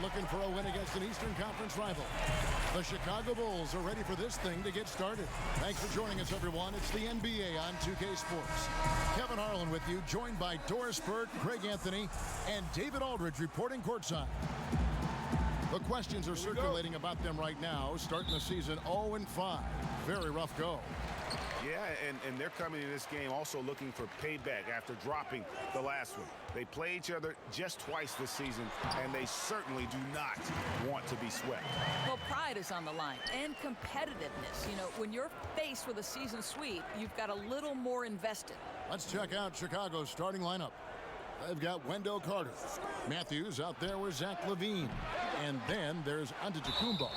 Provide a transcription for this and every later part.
looking for a win against an Eastern Conference rival. The Chicago Bulls are ready for this thing to get started. Thanks for joining us, everyone. It's the NBA on 2K Sports. Kevin Harlan with you, joined by Doris Burke, Greg Anthony, and David Aldridge reporting courtside. The questions are circulating about them right now, starting the season 0-5. Very rough go. Yeah, and they're coming in this game also looking for payback after dropping the last one. They play each other just twice this season, and they certainly do not want to be swept. Well, pride is on the line, and competitiveness. You know, when you're faced with a season sweep, you've got a little more invested. Let's check out Chicago's starting lineup. They've got Wendell Carter. Matthews out there with Zach LaVine. And then there's Antetokounmpo.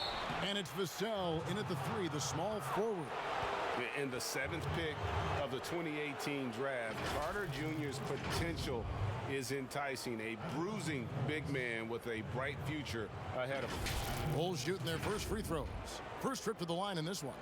And it's Vassell in at the 3, the small forward. In the 7th pick of the 2018 draft, Carter Jr.'s potential is enticing. A bruising big man with a bright future ahead of him. Bulls shooting their first free throws. First trip to the line in this one.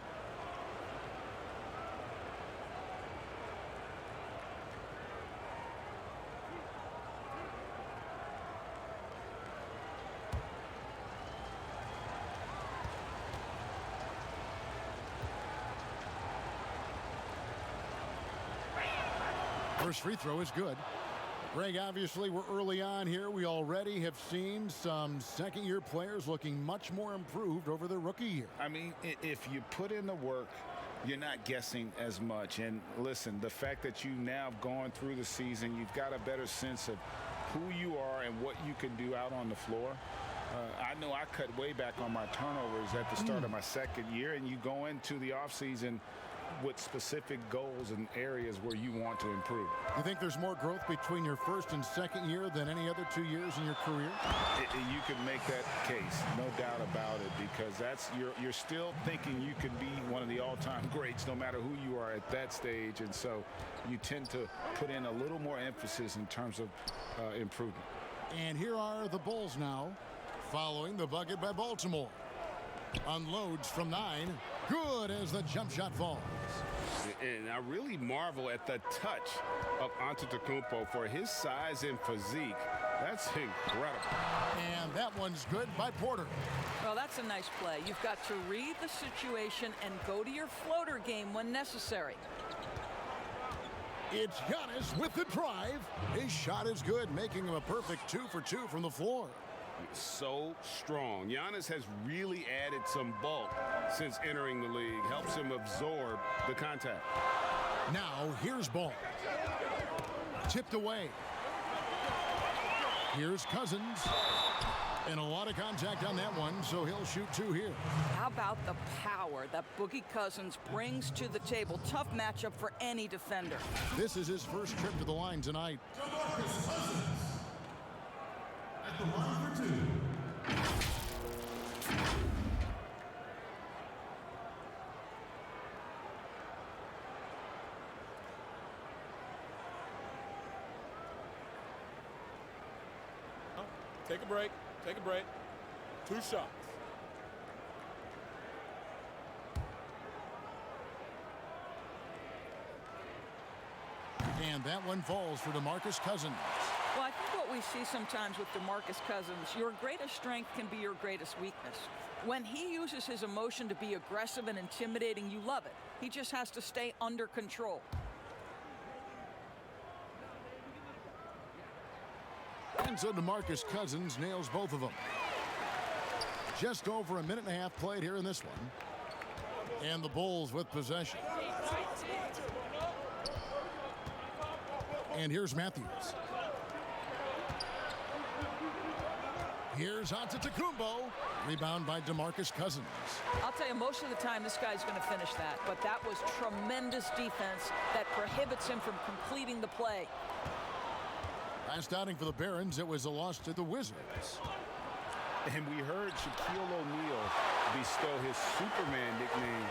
First free throw is good. Greg, obviously we're early on here. We already have seen some second-year players looking much more improved over their rookie year. I mean, if you put in the work, you're not guessing as much. And listen, the fact that you now have gone through the season, you've got a better sense of who you are and what you can do out on the floor. I know I cut way back on my turnovers at the start of my second year, and you go into the offseason with specific goals and areas where you want to improve. You think there's more growth between your first and second year than any other 2 years in your career? You can make that case, no doubt about it, because you're still thinking you can be one of the all-time greats no matter who you are at that stage, and so you tend to put in a little more emphasis in terms of improvement. And here are the Bulls now, following the bucket by Baltimore. Unloads from 9. Good as the jump shot falls. And I really marvel at the touch of Antetokounmpo for his size and physique. That's incredible. And that one's good by Porter. Well, that's a nice play. You've got to read the situation and go to your floater game when necessary. It's Giannis with the drive. His shot is good, making him a perfect 2 for 2 from the floor. So strong. Giannis has really added some bulk since entering the league. Helps him absorb the contact. Now here's Ball. Tipped away. Here's Cousins. And a lot of contact on that one, so he'll shoot 2 here. How about the power that Boogie Cousins brings to the table? Tough matchup for any defender. This is his first trip to the line tonight. At the line for 2. Take a break. Take a break. 2 shots. And that one falls for DeMarcus Cousins. Well, I think what we see sometimes with DeMarcus Cousins, your greatest strength can be your greatest weakness. When he uses his emotion to be aggressive and intimidating, you love it. He just has to stay under control. And so DeMarcus Cousins nails both of them. Just over a minute and a half played here in this one. And the Bulls with possession. And here's Matthews. Here's Antetokounmpo. Rebound by DeMarcus Cousins. I'll tell you, most of the time this guy's going to finish that. But that was tremendous defense that prohibits him from completing the play. Last outing for the Barons, it was a loss to the Wizards. And we heard Shaquille O'Neal bestow his Superman nickname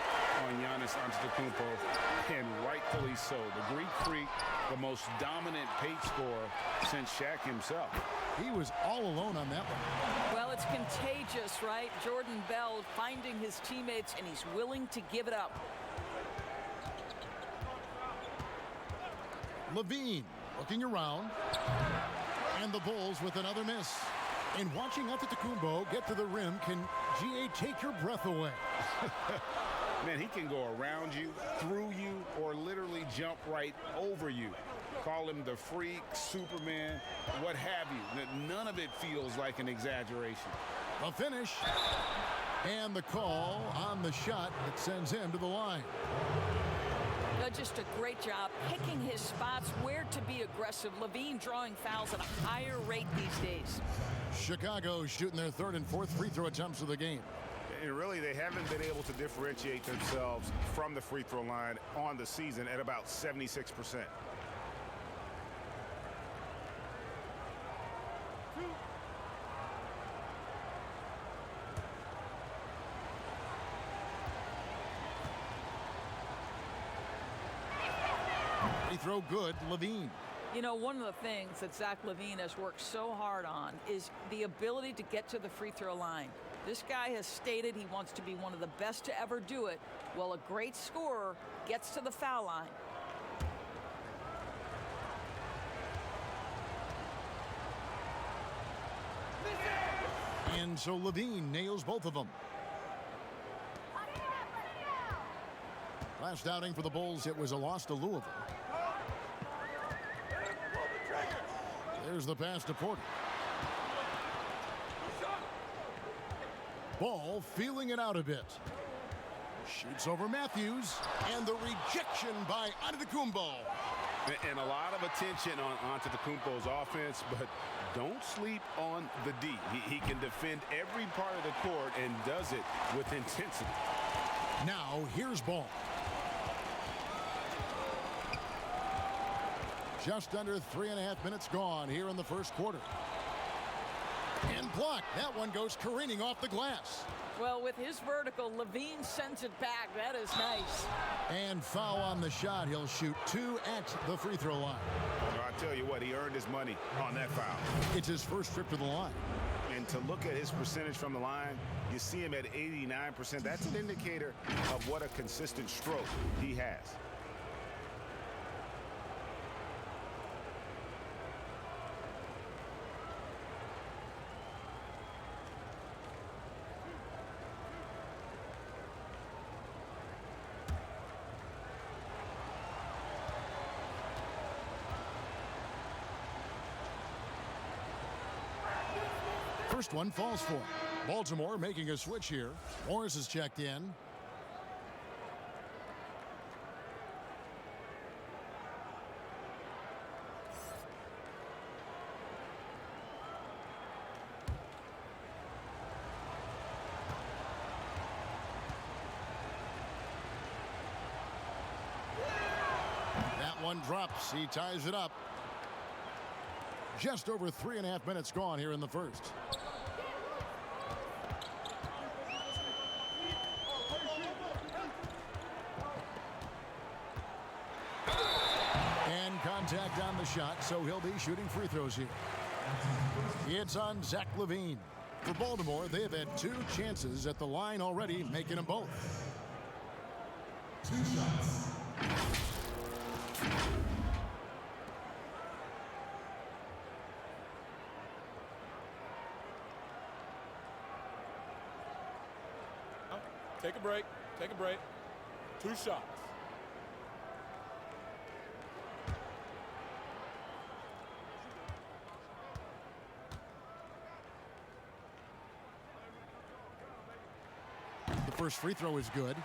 on Giannis Antetokounmpo, and rightfully so. The Greek Freak, the most dominant paint scorer since Shaq himself. He was all alone on that one. Well, it's contagious, right? Jordan Bell finding his teammates, and he's willing to give it up. LaVine looking around. And the Bulls with another miss. And watching Antetokounmpo get to the rim can, GA, take your breath away. Man, he can go around you, through you, or literally jump right over you. Call him the freak, Superman, what have you. None of it feels like an exaggeration. The finish. And the call on the shot that sends him to the line. Just a great job picking his spots where to be aggressive. Levine drawing fouls at a higher rate these days. Chicago shooting their third and fourth free throw attempts of the game. And really, they haven't been able to differentiate themselves from the free throw line on the season at about 76%. Free throw good, Levine. You know, one of the things that Zach LaVine has worked so hard on is the ability to get to the free throw line. This guy has stated he wants to be one of the best to ever do it. Well, a great scorer gets to the foul line. And so Levine nails both of them. Last outing for the Bulls, it was a loss to Louisville. There's the pass to Porter. Ball feeling it out a bit. Shoots over Matthews. And the rejection by Antetokounmpo. And a lot of attention on Antetokounmpo's offense, but don't sleep on the D. He can defend every part of the court and does it with intensity. Now here's Ball. Just under 3.5 minutes gone here in the first quarter. And blocked. That one goes careening off the glass. Well, with his vertical, Levine sends it back. That is nice. And foul on the shot. He'll shoot 2 at the free throw line. Well, I tell you what, he earned his money on that foul. It's his first trip to the line. And to look at his percentage from the line, you see him at 89%. That's an indicator of what a consistent stroke he has. First one falls for him. Baltimore making a switch here. Morris is checked in. That one drops. He ties it up. Just over 3.5 minutes gone here in the first. And contact on the shot, so he'll be shooting free throws here. It's on Zach LaVine. For Baltimore, they have had 2 chances at the line already, making them both. 2 shots. Take a break. Take a break. 2 shots. The first free throw is good.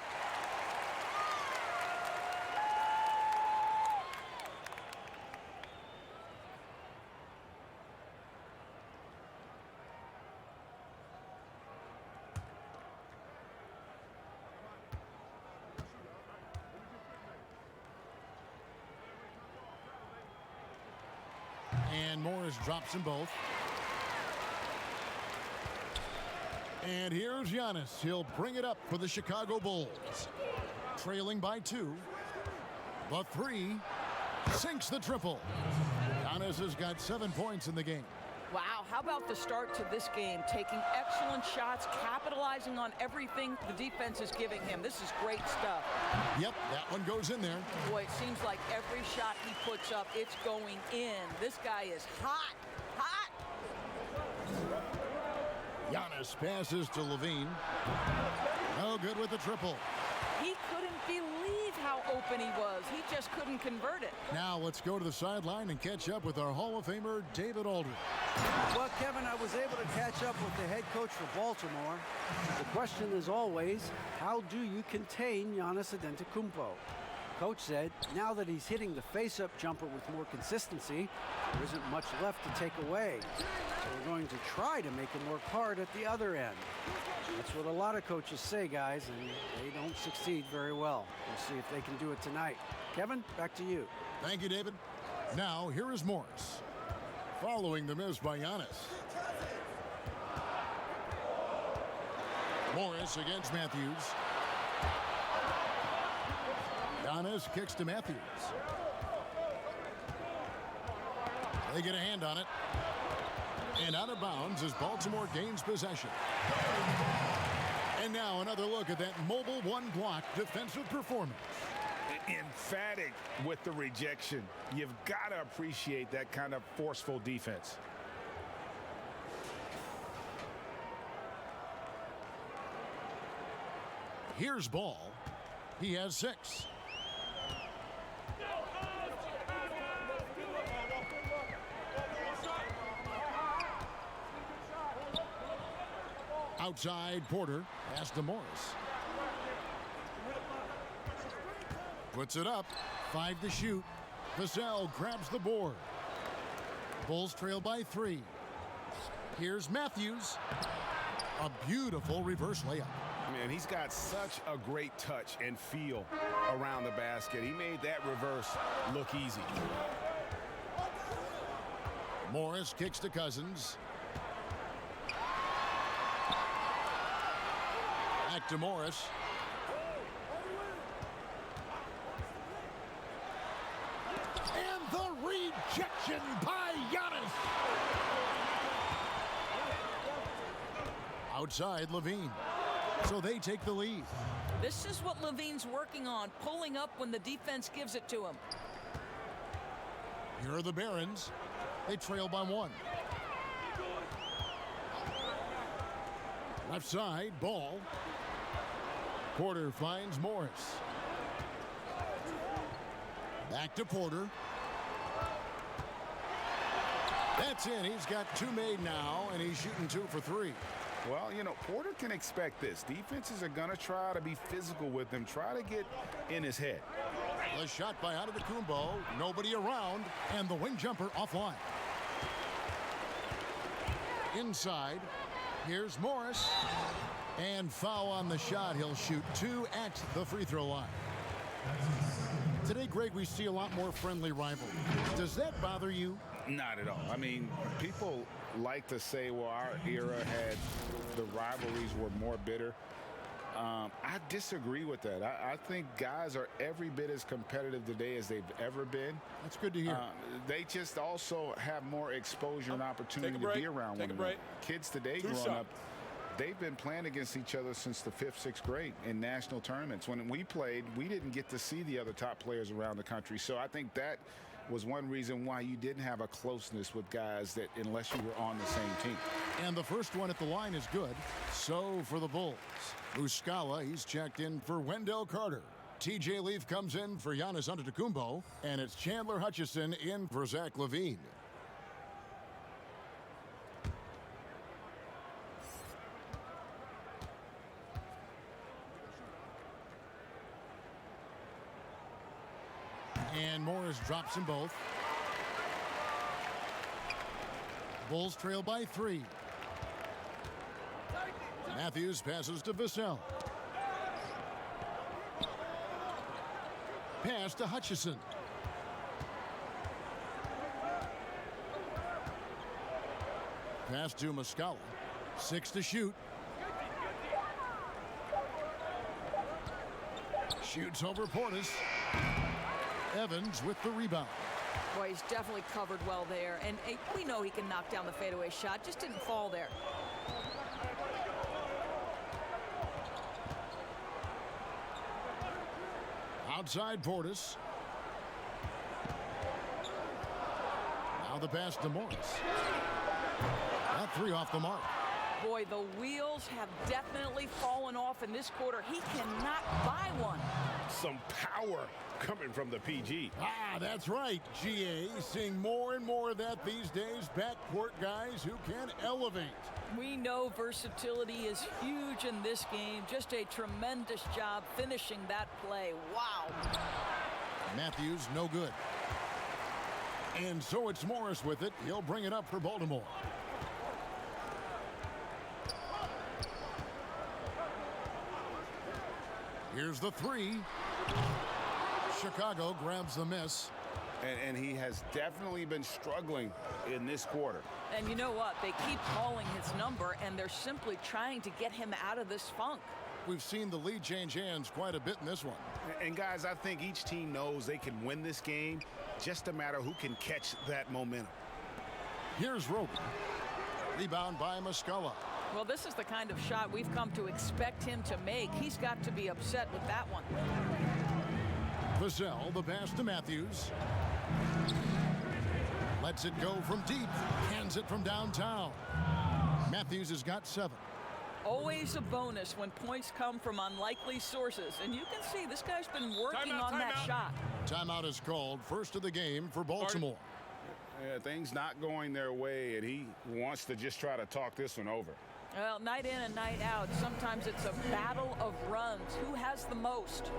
And Morris drops them both. And here's Giannis. He'll bring it up for the Chicago Bulls. Trailing by 2. The 3 sinks the triple. Giannis has got 7 points in the game. Wow, how about the start to this game? Taking excellent shots, capitalizing on everything the defense is giving him. This is great stuff. Yep, that one goes in there. Boy, it seems like every shot he puts up, it's going in. This guy is hot, hot. Giannis passes to Levine. No good with the triple. He couldn't believe how open he was. He just couldn't convert it. Now let's go to the sideline and catch up with our Hall of Famer, David Aldridge. Well, Kevin, I was able to catch up with the head coach for Baltimore. The question is always, how do you contain Giannis Antetokounmpo? Coach said, now that he's hitting the face-up jumper with more consistency, there isn't much left to take away. So we're going to try to make him work hard at the other end. That's what a lot of coaches say, guys, and they don't succeed very well. We'll see if they can do it tonight. Kevin, back to you. Thank you, David. Now, here is Morris. Following the miss by Giannis. Morris against Matthews. Giannis kicks to Matthews. They get a hand on it. And out of bounds as Baltimore gains possession. And now another look at that mobile one-block defensive performance. Emphatic with the rejection. You've got to appreciate that kind of forceful defense. Here's Ball. He has 6. Outside Porter, pass to Morris. Puts it up, 5 to shoot. Vassell grabs the board. Bulls trail by 3. Here's Matthews. A beautiful reverse layup. Man, he's got such a great touch and feel around the basket. He made that reverse look easy. Morris kicks to Cousins. Back to Morris. And the rejection by Giannis. Outside Levine. So they take the lead. This is what Levine's working on, pulling up when the defense gives it to him. Here are the Barons. They trail by 1. Left side, Ball. Porter finds Morris. Back to Porter. That's in. He's got 2 made now, and he's shooting 2 for 3. Well, you know, Porter can expect this. Defenses are going to try to be physical with him, try to get in his head. The shot by Antetokounmpo. Nobody around, and the wing jumper offline. Inside, here's Morris. And foul on the shot. He'll shoot 2 at the free throw line. Today, Greg, we see a lot more friendly rivalry. Does that bother you? Not at all. I mean, people like to say, well, our era had the rivalries were more bitter. I disagree with that. I think guys are every bit as competitive today as they've ever been. That's good to hear. They just also have more exposure and opportunity to be around one another. Kids today growing up, they've been playing against each other since the 5th, 6th grade in national tournaments. When we played, we didn't get to see the other top players around the country. So I think that was one reason why you didn't have a closeness with guys that unless you were on the same team. And the first one at the line is good. So for the Bulls. Muscala, he's checked in for Wendell Carter. TJ Leaf comes in for Giannis Antetokounmpo. And it's Chandler Hutchison in for Zach LaVine. And Morris drops them both. Bulls trail by 3. Matthews passes to Vassell. Pass to Hutchison. Pass to Muscala. 6 to shoot. Shoots over Portis. Evans with the rebound. Boy, he's definitely covered well there. And we know he can knock down the fadeaway shot. Just didn't fall there. Outside Portis. Now the pass to Morris. That 3 off the mark. Boy, the wheels have definitely fallen off in this quarter. He cannot buy one. Some power coming from the PG. Ah, that's right, GA. Seeing more and more of that these days. Backcourt guys who can elevate. We know versatility is huge in this game. Just a tremendous job finishing that play. Wow. Matthews, no good. And so it's Morris with it. He'll bring it up for Baltimore. Here's the three. Chicago grabs the miss. And he has definitely been struggling in this quarter. And you know what? They keep calling his number, and they're simply trying to get him out of this funk. We've seen the lead change hands quite a bit in this one. And guys, I think each team knows they can win this game. Just a matter who can catch that momentum. Here's Roby. Rebound by Muscala. Well, this is the kind of shot we've come to expect him to make. He's got to be upset with that one. Vassell, the pass to Matthews. Lets it go from deep. Hands it from downtown. Matthews has got 7. Always a bonus when points come from unlikely sources. And you can see this guy's been working on that shot. Timeout is called. First of the game for Baltimore. Yeah, things not going their way, and he wants to just try to talk this one over. Well, night in and night out, sometimes it's a battle of runs. Who has the most?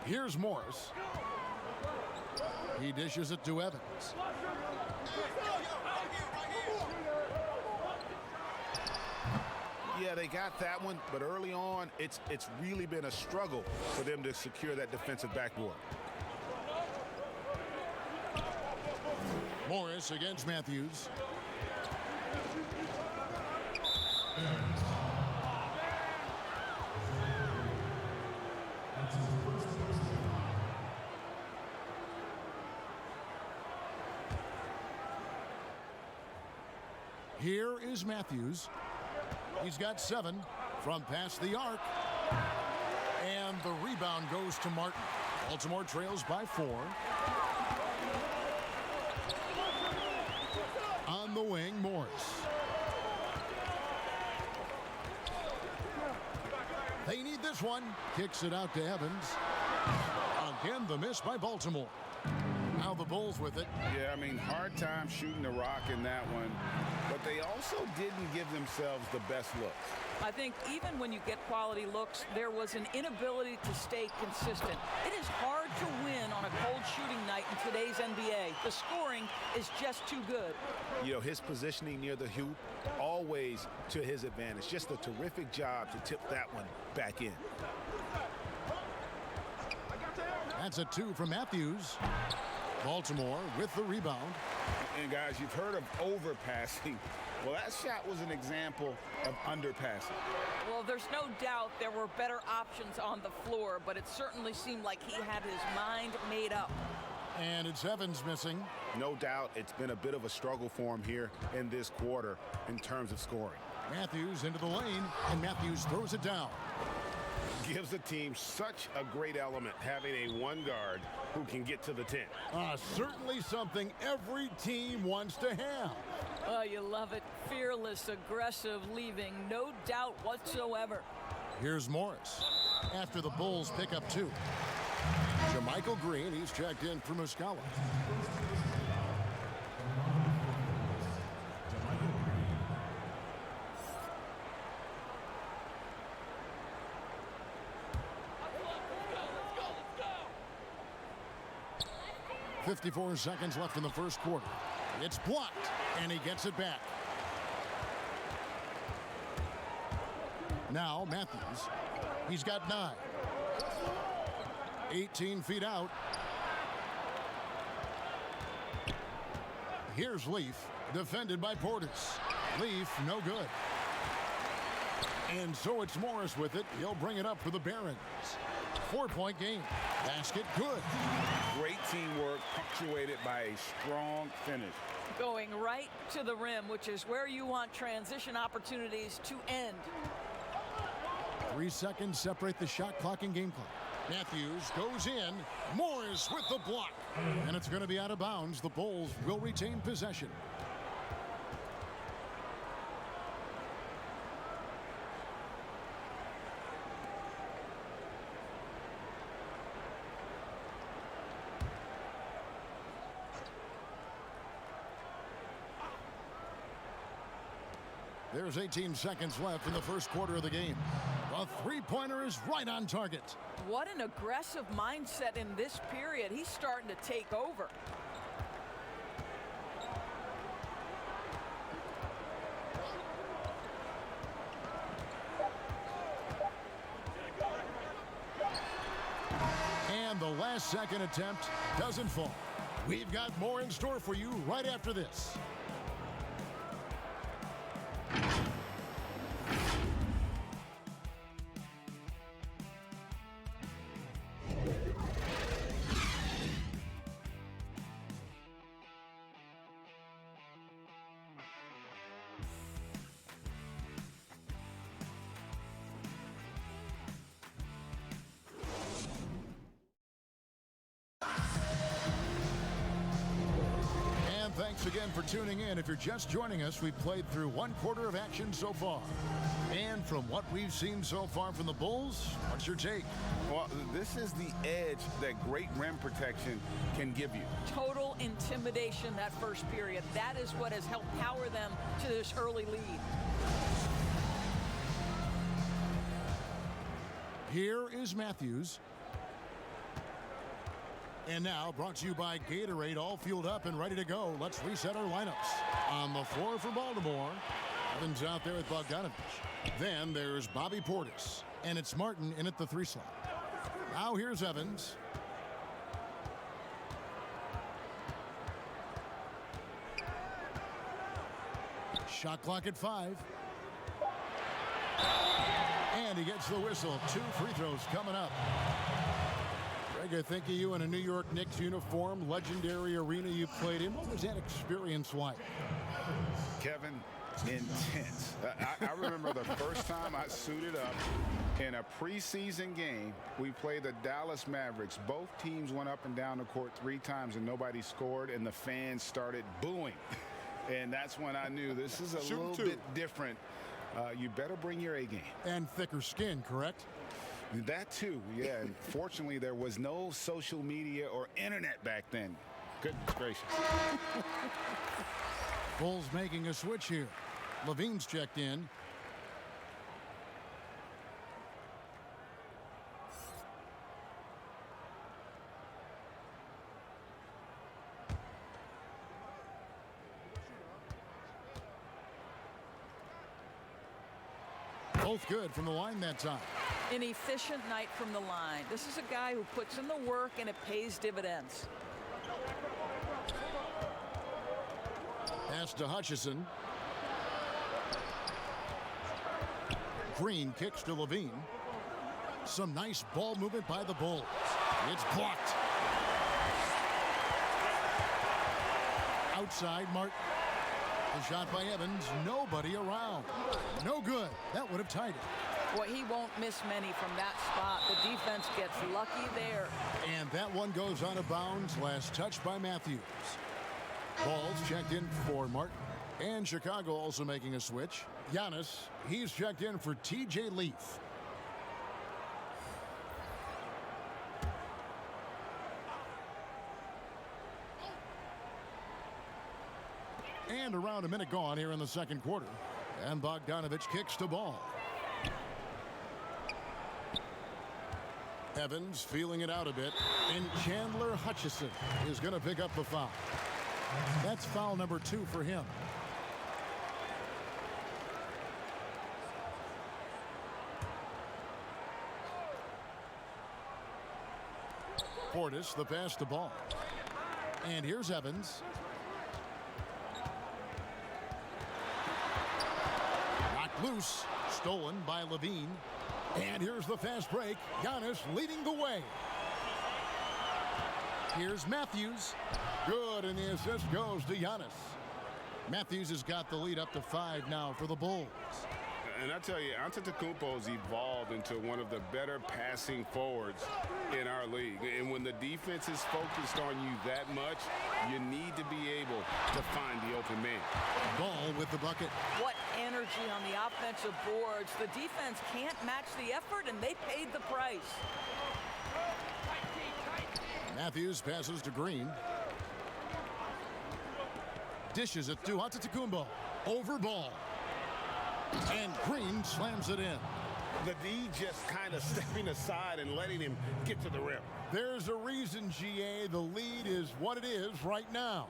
Here's Morris. He dishes it to Evans. Yeah, they got that one, but early on, it's really been a struggle for them to secure that defensive backboard. Morris against Matthews. Here is Matthews. He's got 7 from past the arc. And the rebound goes to Martin. Baltimore trails by 4. On the wing, Morris. They need this one. Kicks it out to Evans. Again, the miss by Baltimore. Now the Bulls with it. Yeah, I mean, hard time shooting the rock in that one. But they also didn't give themselves the best looks. I think even when you get quality looks, there was an inability to stay consistent. It is hard to win on a cold shooting night in today's NBA. The scoring is just too good. You know, his positioning near the hoop, always to his advantage. Just a terrific job to tip that one back in. That's a 2 from Matthews. Baltimore with the rebound. And guys, you've heard of overpassing. Well, that shot was an example of underpassing. Well, there's no doubt there were better options on the floor, but it certainly seemed like he had his mind made up. And it's Evans missing. No doubt it's been a bit of a struggle for him here in this quarter in terms of scoring. Matthews into the lane, and Matthews throws it down. Gives the team such a great element having a one guard who can get to the 10. Certainly something every team wants to have. Oh, you love it. Fearless, aggressive, leaving no doubt whatsoever. Here's Morris after the Bulls pick up 2. Jermichael Green, he's checked in for Muscala. 54 seconds left in the first quarter. It's blocked, and he gets it back. Now Matthews. He's got 9. 18 feet out. Here's Leaf, defended by Portis. Leaf, no good. And so it's Morris with it. He'll bring it up for the Barons. 4-point game. Basket good. Great teamwork, punctuated by a strong finish. Going right to the rim, which is where you want transition opportunities to end. 3 seconds separate the shot clock and game clock. Matthews goes in. Morris with the block. And it's going to be out of bounds. The Bulls will retain possession. There's 18 seconds left in the first quarter of the game. The three-pointer is right on target. What an aggressive mindset in this period. He's starting to take over. And the last second attempt doesn't fall. We've got more in store for you right after this. Thanks again for tuning in. If you're just joining us, we've played through 1 quarter of action so far. And from what we've seen so far from the Bulls, what's your take? Well, this is the edge that great rim protection can give you. Total intimidation that first period. That is what has helped power them to this early lead. Here is Matthews. And now brought to you by Gatorade, all fueled up and ready to go. Let's reset our lineups. On the floor for Baltimore, Evans out there with Bogdanovich. Then there's Bobby Portis, and it's Martin in at the 3 slot. Now here's Evans. Shot clock at 5. And he gets the whistle. 2 free throws coming up. Greg, I think of you in a New York Knicks uniform, legendary arena you played in. What was that experience like? Kevin, intense. I remember the first time I suited up in a preseason game. We played the Dallas Mavericks. Both teams went up and down the court 3 times and nobody scored, and the fans started booing. And that's when I knew this is a little bit different. You better bring your A game. And thicker skin, correct? That too, yeah. And fortunately, there was no social media or internet back then. Goodness gracious. Bulls making a switch here. Levine's checked in. Both good from the line that time. An efficient night from the line. This is a guy who puts in the work and it pays dividends. Pass to Hutchison. Green kicks to Levine. Some nice ball movement by the Bulls. It's blocked. Outside, Martin. The shot by Evans. Nobody around. No good. That would have tied it. Boy, he won't miss many from that spot. The defense gets lucky there. And that one goes out of bounds. Last touch by Matthews. Ball's checked in for Martin. And Chicago also making a switch. Giannis, he's checked in for T.J. Leaf. And around a minute gone here in the second quarter. And Bogdanovich kicks the ball. Evans feeling it out a bit, and Chandler Hutchison is going to pick up the foul. That's foul number 2 for him. Portis, the pass to Ball. And here's Evans. Knocked loose. Stolen by Levine. And here's the fast break. Giannis leading the way. Here's Matthews. Good, and the assist goes to Giannis. Matthews has got the lead up to 5 now for the Bulls. And I tell you, Antetokounmpo's evolved into one of the better passing forwards in our league. And when the defense is focused on you that much, you need to be able to find the open man. Ball with the bucket. What energy on the offensive boards. The defense can't match the effort, and they paid the price. Matthews passes to Green. Dishes it to Antetokounmpo. Over Ball. And Green slams it in. The D just kind of stepping aside and letting him get to the rim. There's a reason, GA, the lead is what it is right now.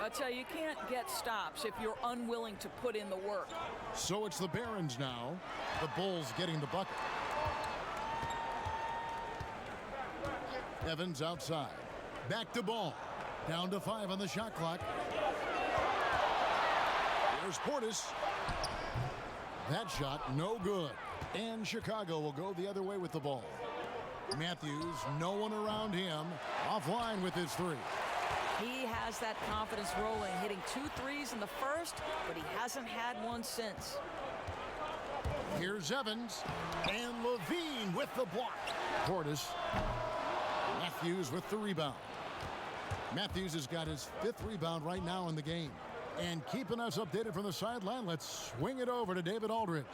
I tell you, you can't get stops if you're unwilling to put in the work. So it's the Barons now. The Bulls getting the bucket. Evans outside. Back to Ball. Down to 5 on the shot clock. There's Portis. That shot, no good. And Chicago will go the other way with the ball. Matthews, no one around him. Offline with his 3. He has that confidence rolling, hitting 2 threes in the first, but he hasn't had one since. Here's Evans. And Levine with the block. Portis. Matthews with the rebound. Matthews has got his 5th rebound right now in the game. And keeping us updated from the sideline, let's swing it over to David Aldridge.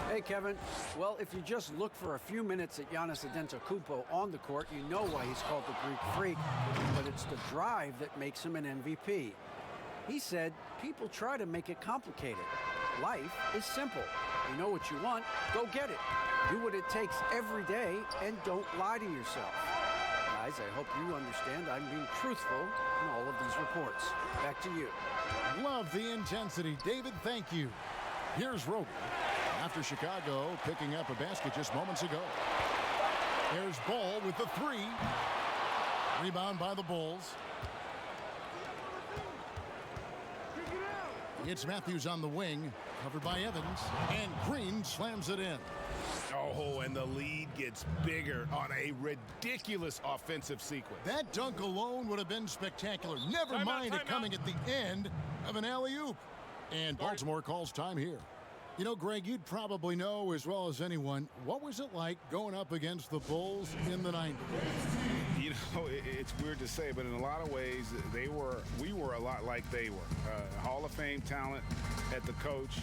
Hey, Kevin. Well, if you just look for a few minutes at Giannis Antetokounmpo on the court, you know why he's called the Greek Freak. But it's the drive that makes him an MVP. He said, people try to make it complicated. Life is simple. You know what you want, go get it. Do what it takes every day and don't lie to yourself. Guys, I hope you understand I'm being truthful in all of these reports. Back to you. Love the intensity. David, thank you. Here's Roby. After Chicago picking up a basket just moments ago. There's Ball with the 3. Rebound by the Bulls. It's Matthews on the wing, covered by Evans. And Green slams it in. Oh, and the lead gets bigger on a ridiculous offensive sequence. That dunk alone would have been spectacular. Never mind it coming at the end of an alley-oop. And Baltimore calls time here. You know, Greg, you'd probably know as well as anyone, what was it like going up against the Bulls in the 90s? You know, it's weird to say, but in a lot of ways, we were a lot like they were. Hall of Fame talent at the coach,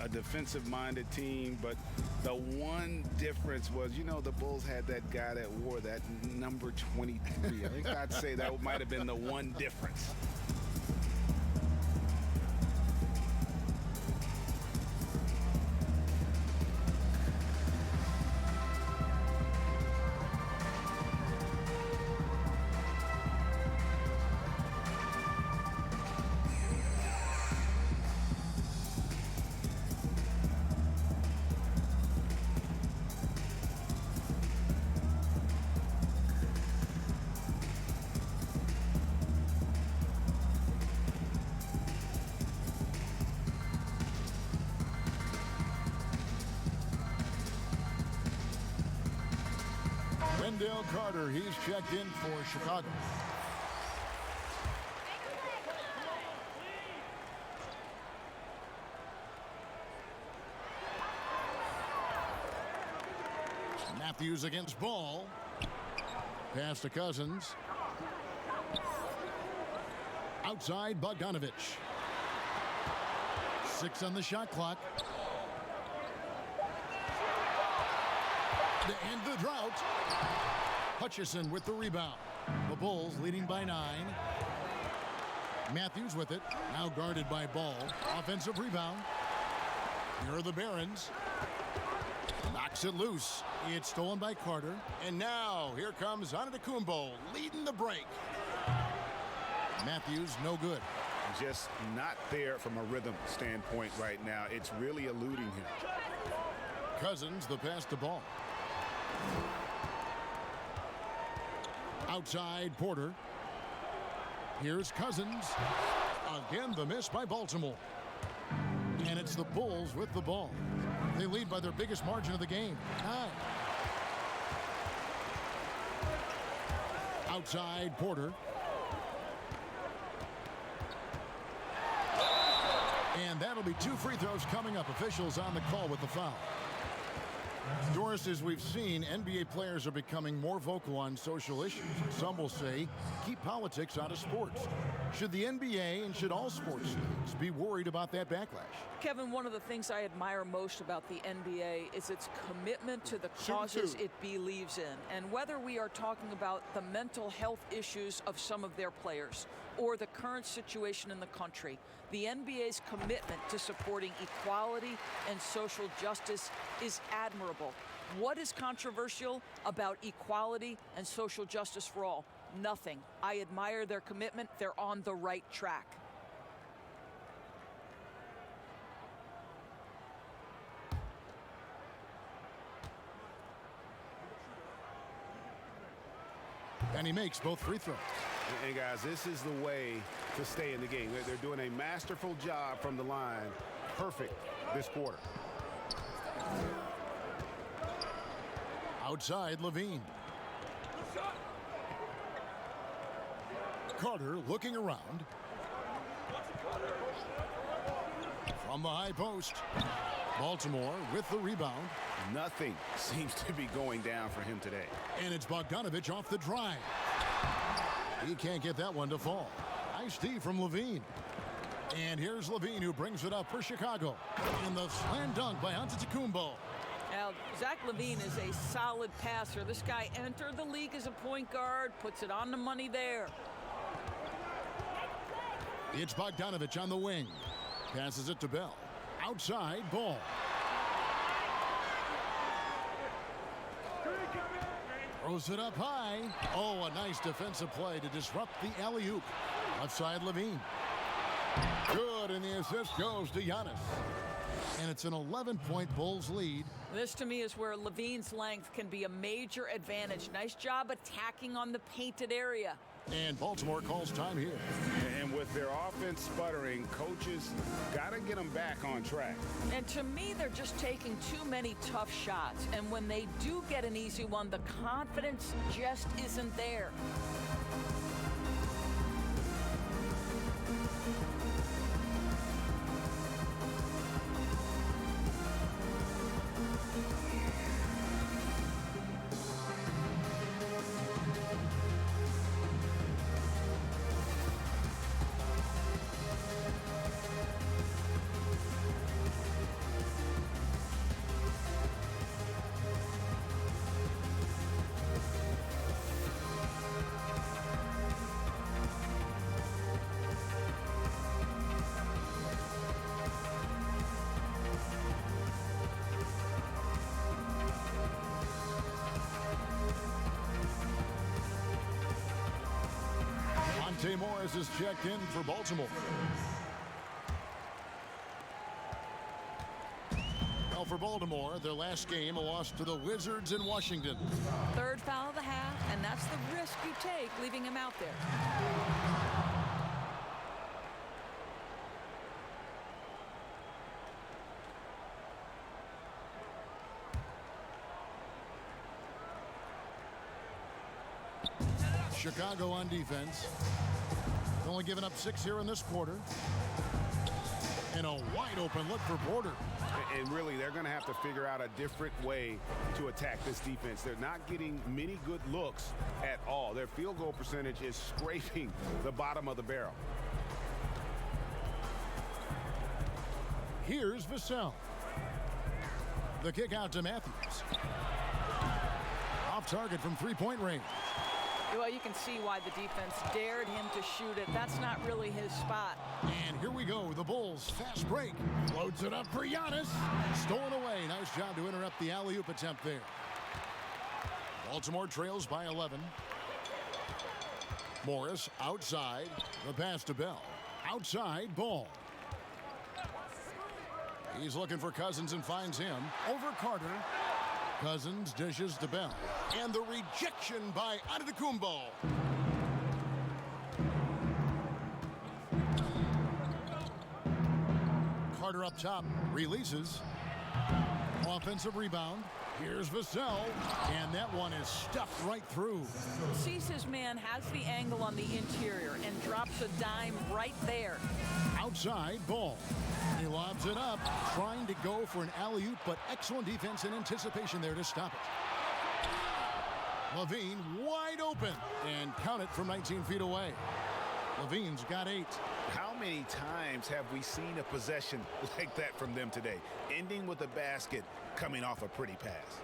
a defensive-minded team, but the one difference was, you know, the Bulls had that guy that wore that number 23. I think I'd say that might have been the one difference. Wendell Carter, he's checked in for Chicago. Matthews against Ball. Pass to Cousins. Outside, Bogdanovich. 6 on the shot clock. To end the drought. Hutchison with the rebound. The Bulls leading by 9. Matthews with it. Now guarded by Ball. Offensive rebound. Here are the Barons. Knocks it loose. It's stolen by Carter. And now here comes Antetokounmpo leading the break. Matthews no good. Just not there from a rhythm standpoint right now. It's really eluding him. Cousins the pass to Ball. Outside Porter. Here's Cousins. Again the miss by Baltimore. And it's the Bulls with the ball. They lead by their biggest margin of the game, 9. Outside Porter. And that'll be 2 free throws coming up. Officials on the call with the foul. Doris, as we've seen, NBA players are becoming more vocal on social issues. Some will say, keep politics out of sports. Should the NBA and should all sports leagues be worried about that backlash? Kevin, one of the things I admire most about the NBA is its commitment to the causes it believes in. And whether we are talking about the mental health issues of some of their players or the current situation in the country, the NBA's commitment to supporting equality and social justice is admirable. What is controversial about equality and social justice for all? Nothing. I admire their commitment. They're on the right track. And he makes both free throws. And guys, this is the way to stay in the game. They're doing a masterful job from the line. Perfect this quarter. Outside Levine. Carter looking around. From the high post. Baltimore with the rebound. Nothing seems to be going down for him today. And it's Bogdanovich off the drive. He can't get that one to fall. Nice D from Levine. And here's Levine who brings it up for Chicago. In the slam dunk by Antetokounmpo. Now, Zach LaVine is a solid passer. This guy entered the league as a point guard, puts it on the money there. It's Bogdanovich on the wing. Passes it to Bell. Outside, Ball. Throws it up high. Oh, a nice defensive play to disrupt the alley-oop. Left side, Levine. Good, and the assist goes to Giannis. And it's an 11-point Bulls lead. This, to me, is where Levine's length can be a major advantage. Nice job attacking on the painted area. And Baltimore calls time here. And with their offense sputtering, coaches got to get them back on track. And to me, they're just taking too many tough shots. And when they do get an easy one, the confidence just isn't there. Morris is checked in for Baltimore. Well, for Baltimore, their last game, a loss to the Wizards in Washington. Third foul of the half, and that's the risk you take, leaving him out there. Chicago on defense. Only giving up 6 here in this quarter. And a wide open look for Porter. And really, they're going to have to figure out a different way to attack this defense. They're not getting many good looks at all. Their field goal percentage is scraping the bottom of the barrel. Here's Vassell. The kick out to Matthews. Off target from three-point range. Well, you can see why the defense dared him to shoot it. That's not really his spot. And here we go. The Bulls fast break. Loads it up for Giannis. Stolen away. Nice job to interrupt the alley-oop attempt there. Baltimore trails by 11. Morris outside. The pass to Bell. Outside ball. He's looking for Cousins and finds him. Over Carter. Cousins dishes to Bell. And the rejection by Antetokounmpo. Carter up top. Releases. Offensive rebound. Here's Vassell. And that one is stuffed right through. Sees his man, has the angle on the interior, and drops a dime right there. Outside ball. He lobs it up, trying to go for an alley-oop, but excellent defense and anticipation there to stop it. Levine wide open, and count it from 19 feet away. Levine's got 8. How many times have we seen a possession like that from them today, ending with a basket coming off a pretty pass?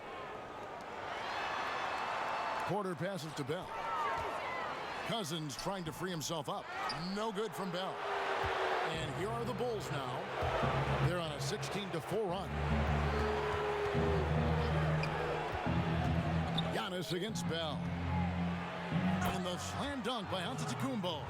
Porter passes to Bell. Cousins trying to free himself up. No good from Bell. And here are the Bulls now. They're on a 16-4 run. Giannis against Bell. And the slam dunk by Antetokounmpo.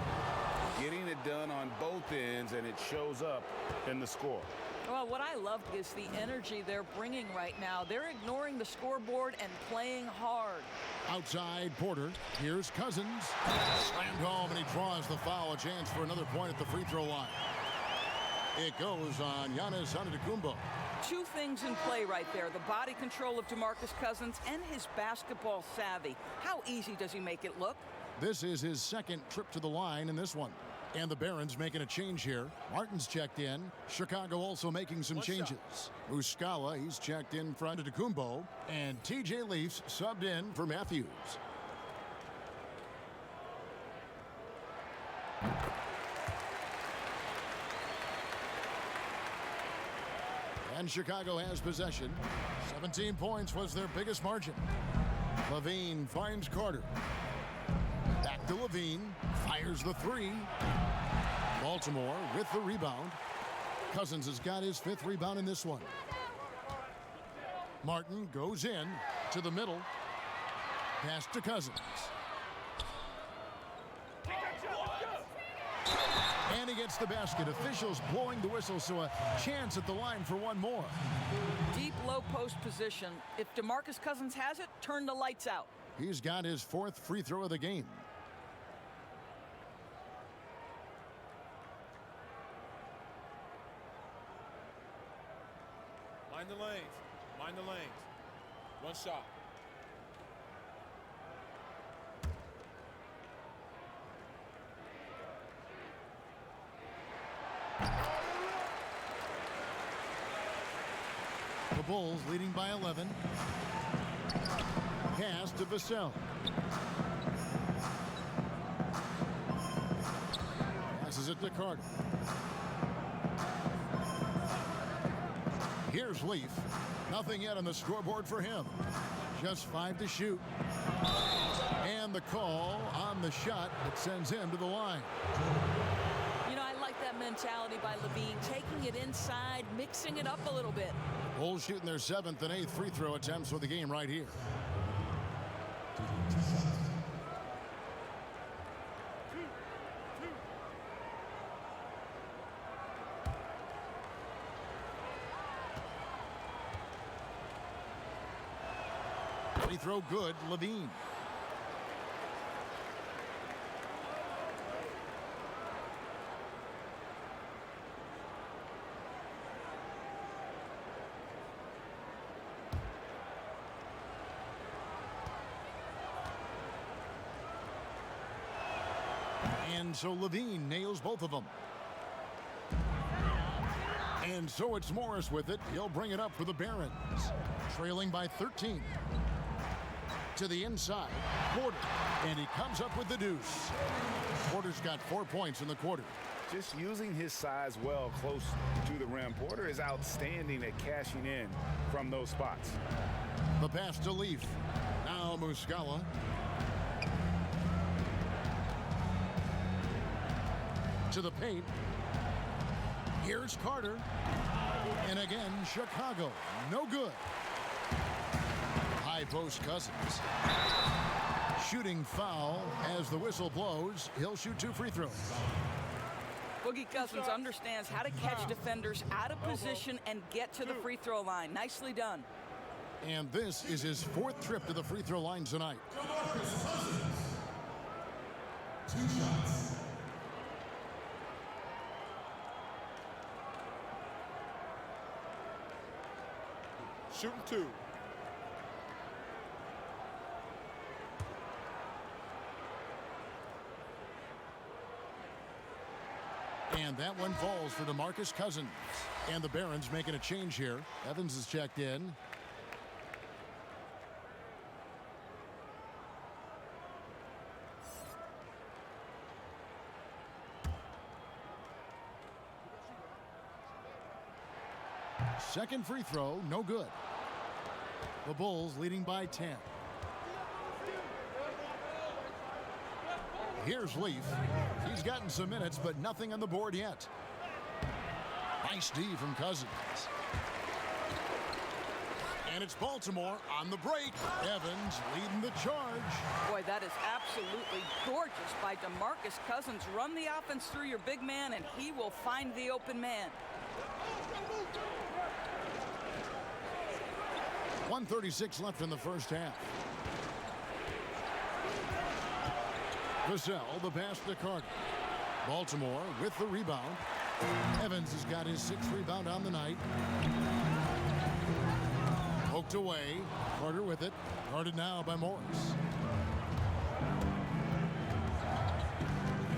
Getting it done on both ends, and it shows up in the score. Well, what I love is the energy they're bringing right now. They're ignoring the scoreboard and playing hard. Outside Porter. Here's Cousins. Slammed home, and he draws the foul. A chance for another point at the free throw line. It goes on Giannis Antetokounmpo. Two things in play right there. The body control of DeMarcus Cousins and his basketball savvy. How easy does he make it look? This is his second trip to the line in this one. And the Barons making a change here. Martin's checked in. Chicago also making some changes. Muscala, he's checked in for Antetokounmpo. And TJ Leafs subbed in for Matthews. And Chicago has possession. 17 points was their biggest margin. Levine finds Carter. Back to Levine. Fires the 3. Baltimore with the rebound. Cousins has got his 5th rebound in this one. Martin goes in to the middle. Pass to Cousins. And he gets the basket. Officials blowing the whistle, so a chance at the line for one more. Deep low post position. If DeMarcus Cousins has it, turn the lights out. He's got his 4th free throw of the game. Mind the lanes. Mind the lanes. One shot. The Bulls leading by 11. Pass to Vassell. Passes it to Carter. Here's Leaf. Nothing yet on the scoreboard for him. Just 5 to shoot. And the call on the shot that sends him to the line. You know, I like that mentality by Levine, taking it inside, mixing it up a little bit. Bulls shooting their 7th and 8th free throw attempts for the game right here. Free throw good, Levine. And so Levine nails both of them. And so it's Morris with it. He'll bring it up for the Barons. Trailing by 13. To the inside. Porter. And he comes up with the deuce. Porter's got 4 points in the quarter. Just using his size well close to the rim. Porter is outstanding at cashing in from those spots. The pass to Leaf. Now Muscala. to the paint. Here's Carter. And again, Chicago. No good. High post Cousins. Shooting foul as the whistle blows. He'll shoot 2 free throws. Boogie Cousins understands how to catch defenders out of position and get to the free throw line. Nicely done. And this is his 4th trip to the free throw line tonight. 2 shots. Shooting 2. And that one falls for DeMarcus Cousins. And the Barons making a change here. Evans is checked in. Second free throw, no good. The Bulls leading by 10. Here's Leaf. He's gotten some minutes, but nothing on the board yet. Nice D from Cousins. And it's Baltimore on the break. Evans leading the charge. Boy, that is absolutely gorgeous by DeMarcus Cousins. Run the offense through your big man, and he will find the open man. 1:36 left in the first half. Vassell, the pass to Carter. Baltimore with the rebound. Evans has got his 6th rebound on the night. Poked away. Carter with it. Guarded now by Morris.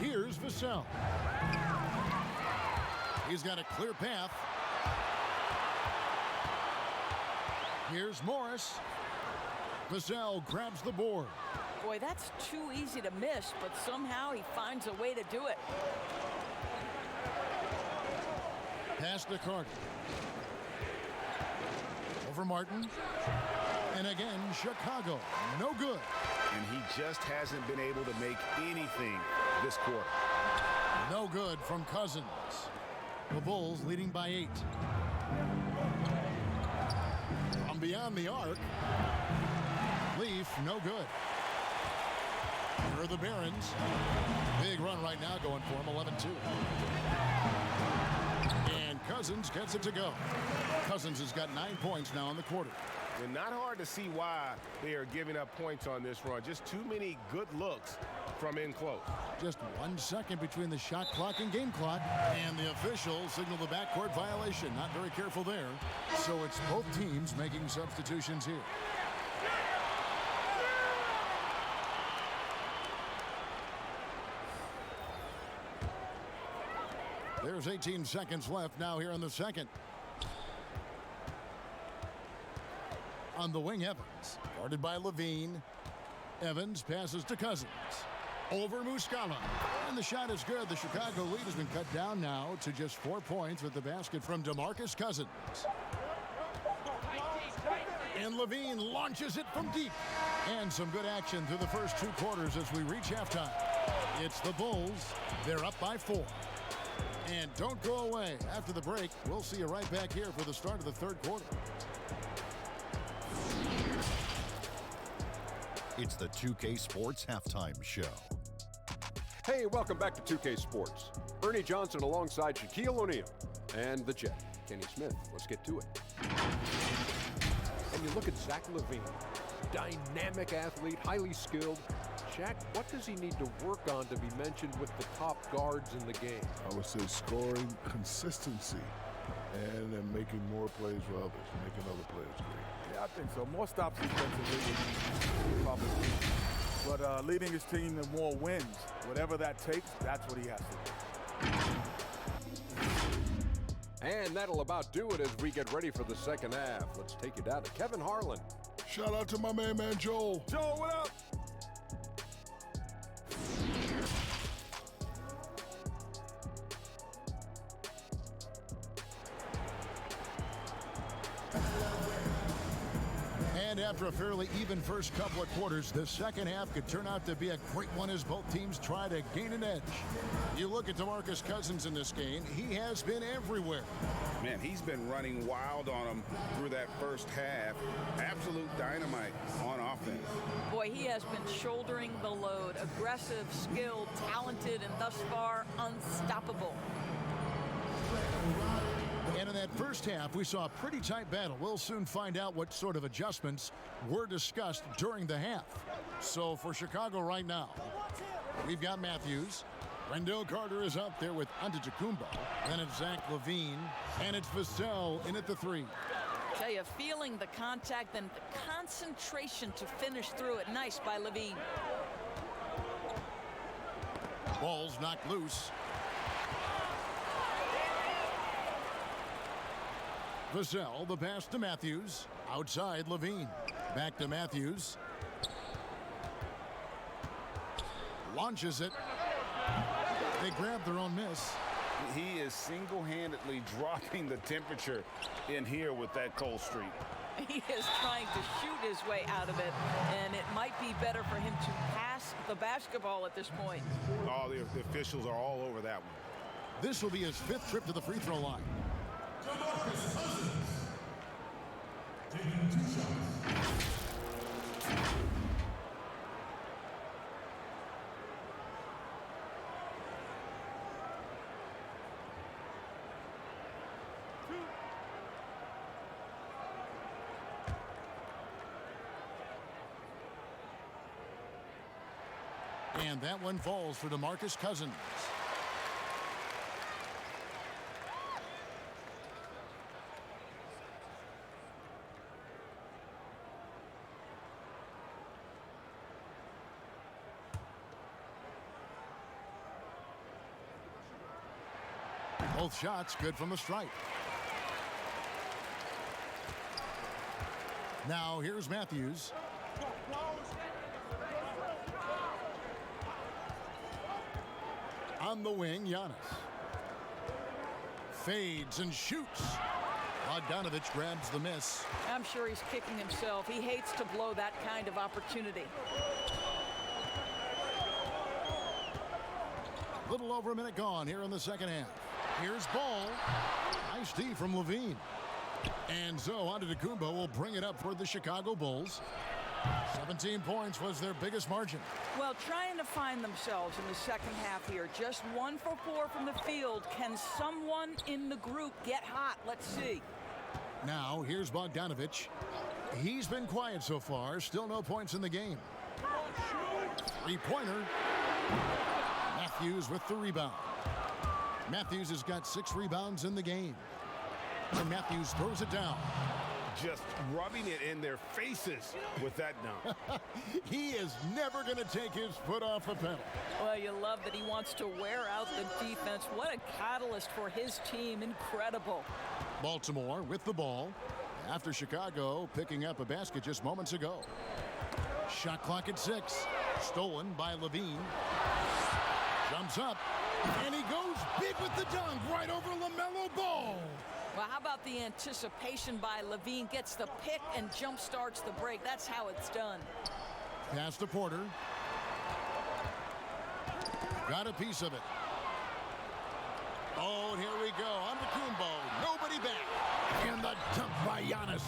Here's Vassell. He's got a clear path. Here's Morris. Vassell grabs the board. Boy, that's too easy to miss, but somehow he finds a way to do it. Pass to Carter. Over Martin. And again, Chicago. No good. And he just hasn't been able to make anything this quarter. No good from Cousins. The Bulls leading by 8. From beyond the arc. Leaf, no good. Here are the Barons. Big run right now going for him, 11-2. And Cousins gets it to go. Cousins has got 9 points now in the quarter. And not hard to see why they are giving up points on this run. Just too many good looks from in close. Just 1 second between the shot clock and game clock. And the officials signal the backcourt violation. Not very careful there. So it's both teams making substitutions here. There's 18 seconds left now here in the second. On the wing, Evans. Guarded by Levine. Evans passes to Cousins. Over Muscala. And the shot is good. The Chicago lead has been cut down now to just 4 points with the basket from DeMarcus Cousins. And Levine launches it from deep. And some good action through the first 2 quarters as we reach halftime. It's the Bulls. They're up by 4. And don't go away. After the break, we'll see you right back here for the start of the third quarter. It's the 2K Sports Halftime Show. Hey, welcome back to 2K Sports. Ernie Johnson alongside Shaquille O'Neal and the Jet, Kenny Smith. Let's get to it. And you look at Zach LaVine, dynamic athlete, highly skilled. Shaq, what does he need to work on to be mentioned with the top guards in the game? I would say scoring consistency and then making more plays for others, making other players great. Yeah, I think so. More stops defensively would probably be. But leading his team to more wins, whatever that takes, that's what he has to do. And that'll about do it as we get ready for the second half. Let's take you down to Kevin Harlan. Shout out to my man Joel. Joel, what up? And after a fairly even first couple of quarters, the second half could turn out to be a great one as both teams try to gain an edge. You look at DeMarcus Cousins in this game, he has been everywhere. Man, he's been running wild on him through that first half. Absolute dynamite on offense. Boy, he has been shouldering the load. Aggressive, skilled, talented, and thus far unstoppable. And in that first half, we saw a pretty tight battle. We'll soon find out what sort of adjustments were discussed during the half. So for Chicago right now, we've got Matthews. Wendell Carter is up there with Antetokounmpo. Then it's Zach LaVine. And it's Vassell in at the 3. Tell you, feeling the contact and the concentration to finish through it. Nice by LaVine. Ball's knocked loose. Vassell, the pass to Matthews. Outside, LaVine. Back to Matthews. Launches it. They grab their own miss. He is single-handedly dropping the temperature in here with that cold streak. He is trying to shoot his way out of it, and it might be better for him to pass the basketball at this point. Oh, the officials are all over that one. This will be his 5th trip to the free throw line. DeMarcus Cousins. Taking 2 shots. And that one falls for DeMarcus Cousins. Both shots good from the stripe. Now here's Matthews. On the wing, Giannis. Fades and shoots. Bogdanovich grabs the miss. I'm sure he's kicking himself. He hates to blow that kind of opportunity. Little over a minute gone here in the second half. Here's Ball. Nice D from LaVine. And so Antetokounmpo will bring it up for the Chicago Bulls. 17 points was their biggest margin. Well, trying to find themselves in the second half here. Just 1 for 4 from the field. Can someone in the group get hot? Let's see. Now, here's Bogdanovich. He's been quiet so far. Still no points in the game. Three-pointer. Matthews with the rebound. Matthews has got 6 rebounds in the game. And Matthews throws it down. Just rubbing it in their faces with that dunk. He is never going to take his foot off the pedal. Well, you love that he wants to wear out the defense. What a catalyst for his team. Incredible. Baltimore with the ball after Chicago picking up a basket just moments ago. Shot clock at 6. Stolen by LaVine. Jumps up. And he goes big with the dunk right over LaMelo Ball. Well, how about the anticipation by LaVine? Gets the pick and jump starts the break. That's how it's done. Pass to Porter. Got a piece of it. Oh, and here we go. Antetokounmpo. Nobody back. And the dunk by Giannis.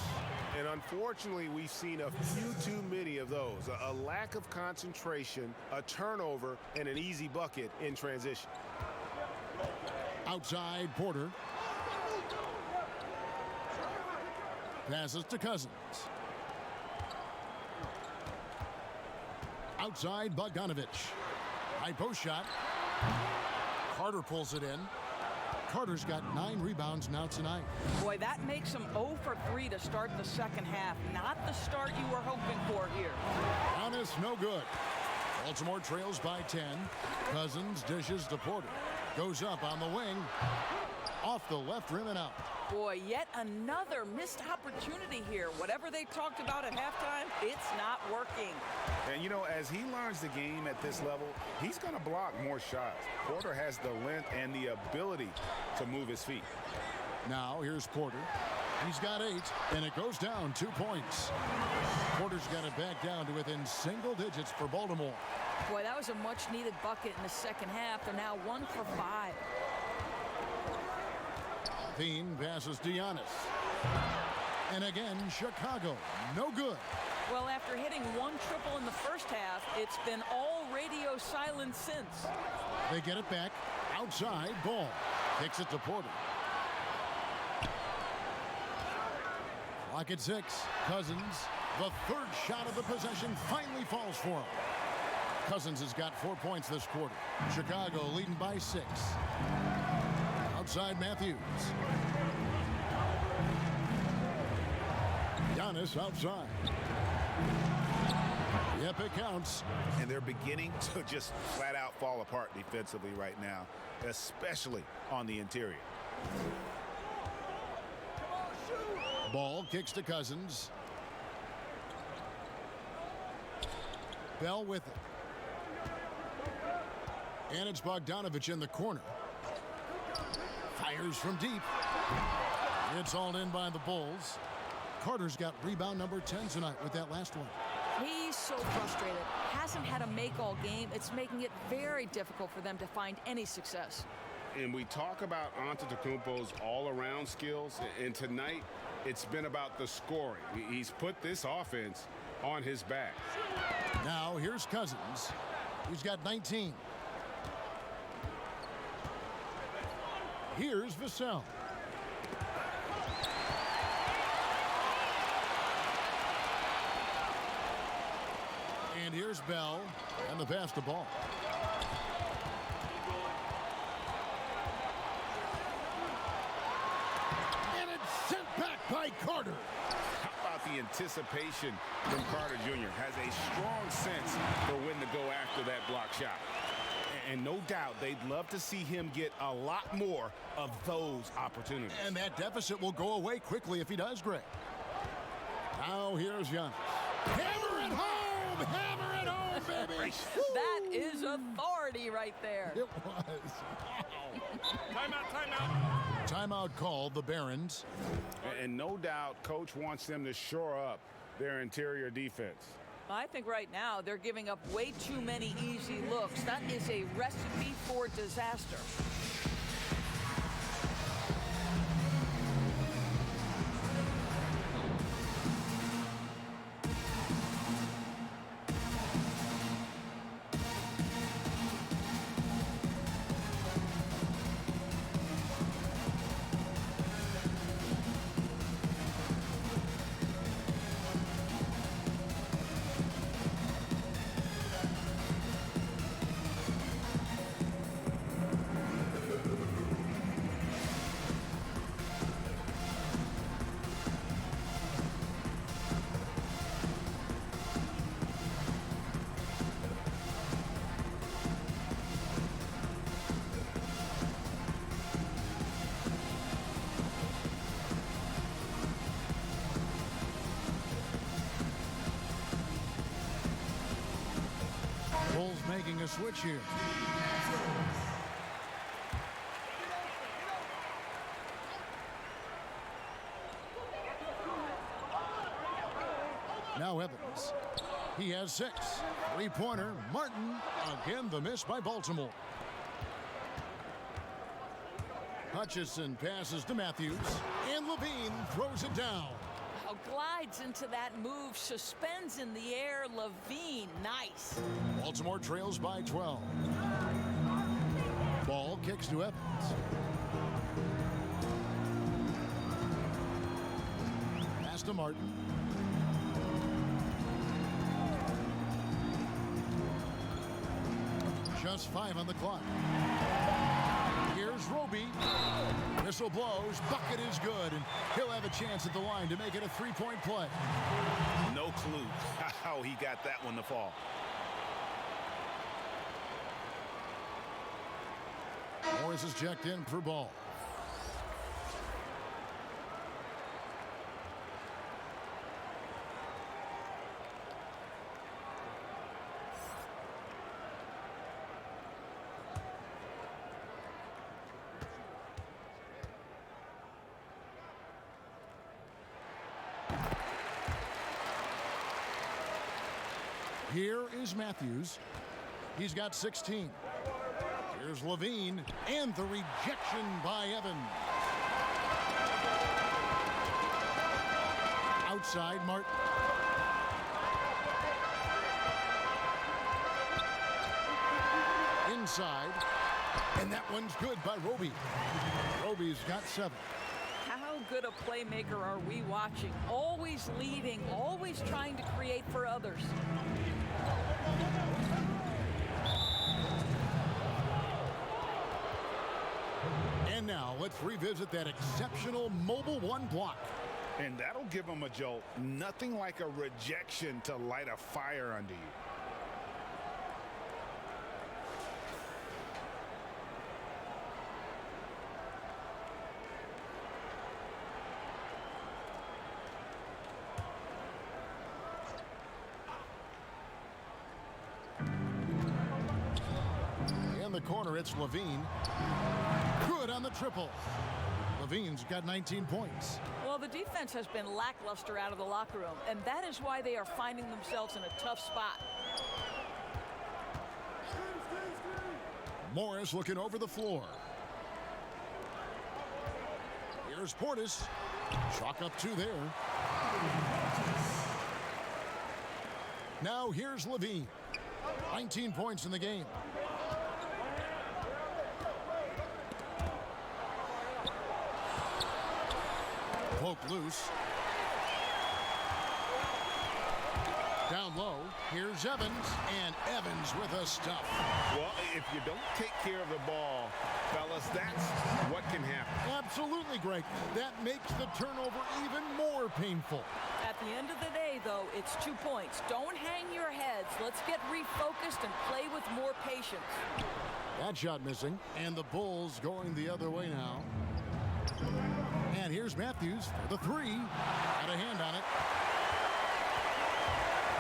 And unfortunately, we've seen a few too many of those. A lack of concentration, a turnover, and an easy bucket in transition. Outside, Porter. Passes to Cousins. Outside, Bogdanovich. High post shot. Carter pulls it in. Carter's got 9 rebounds now tonight. Boy, that makes him 0 for 3 to start the second half. Not the start you were hoping for here. Giannis, no good. Baltimore trails by 10. Cousins dishes to Porter. Goes up on the wing. Off the left rim and out. Boy, yet another missed opportunity here. Whatever they talked about at halftime, it's not working. And, you know, as he learns the game at this level, he's going to block more shots. Porter has the length and the ability to move his feet. Now, here's Porter. He's got 8, and it goes down 2 points. Porter's got it back down to within single digits for Baltimore. Boy, that was a much-needed bucket in the second half. They're now 1 for 5. Bean passes to Giannis. And again, Chicago, no good. Well, after hitting 1 triple in the first half, it's been all radio silence since. They get it back. Outside, Ball. Kicks it to Porter. Clock at 6. Cousins, the third shot of the possession, finally falls for him. Cousins has got 4 points this quarter. Chicago leading by 6. Outside Matthews. Giannis outside. Yep, it counts. And they're beginning to just flat out fall apart defensively right now, especially on the interior. Ball kicks to Cousins. Bell with it. And it's Bogdanovich in the corner. Fires from deep. It's hauled in by the Bulls. Carter's got rebound number 10 tonight with that last one. He's so frustrated. Hasn't had a make all game. It's making it very difficult for them to find any success. And we talk about Antetokounmpo's all-around skills, and tonight it's been about the scoring. He's put this offense on his back. Now here's Cousins. He's got 19. Here's Vassell. And here's Bell and the pass to Ball. And it's sent back by Carter. How about the anticipation from Carter Jr. has a strong sense for when to go after that block shot. And no doubt they'd love to see him get a lot more of those opportunities. And that deficit will go away quickly if he does, Greg. Now here's Giannis. Hammer it home! Hammer it home, baby! That is authority right there. It was. Timeout. Timeout called the Barons. And no doubt Coach wants them to shore up their interior defense. I think right now they're giving up way too many easy looks. That is a recipe for disaster. Bulls making a switch here. Now Evans. He has 6. Three-pointer. Martin. Again, the miss by Baltimore. Hutchison passes to Matthews. And Levine throws it down. Glides into that move, suspends in the air. Levine, nice. Baltimore trails by 12. Ball kicks to Evans. Pass to Martin. Just 5 on the clock. Here's Roby. Whistle blows. Bucket is good, and he'll have a chance at the line to make it a three-point play. No clue how he got that one to fall. Morris is checked in for Ball. Here is Matthews. He's got 16. Here's Levine, and the rejection by Evans. Outside, Martin. Inside, and that one's good by Roby. Roby's got 7. How good a playmaker are we watching? Always leading, always trying to create for others. And now let's revisit that exceptional mobile 1 block. And that'll give him a jolt. Nothing like a rejection to light a fire under you. In the corner, it's Levine. Good on the triple. Levine's got 19 points. Well, the defense has been lackluster out of the locker room, and that is why they are finding themselves in a tough spot. Morris looking over the floor. Here's Portis. Chalk up 2 there. Now here's Levine. 19 points in the game. Poke loose. Down low. Here's Evans, and Evans with a stuff. Well, if you don't take care of the ball, fellas, that's what can happen. Absolutely, Greg. That makes the turnover even more painful. At the end of the day, though, it's 2 points. Don't hang your heads. Let's get refocused and play with more patience. That shot missing, and the Bulls going the other way now. And here's Matthews for the 3. Got a hand on it.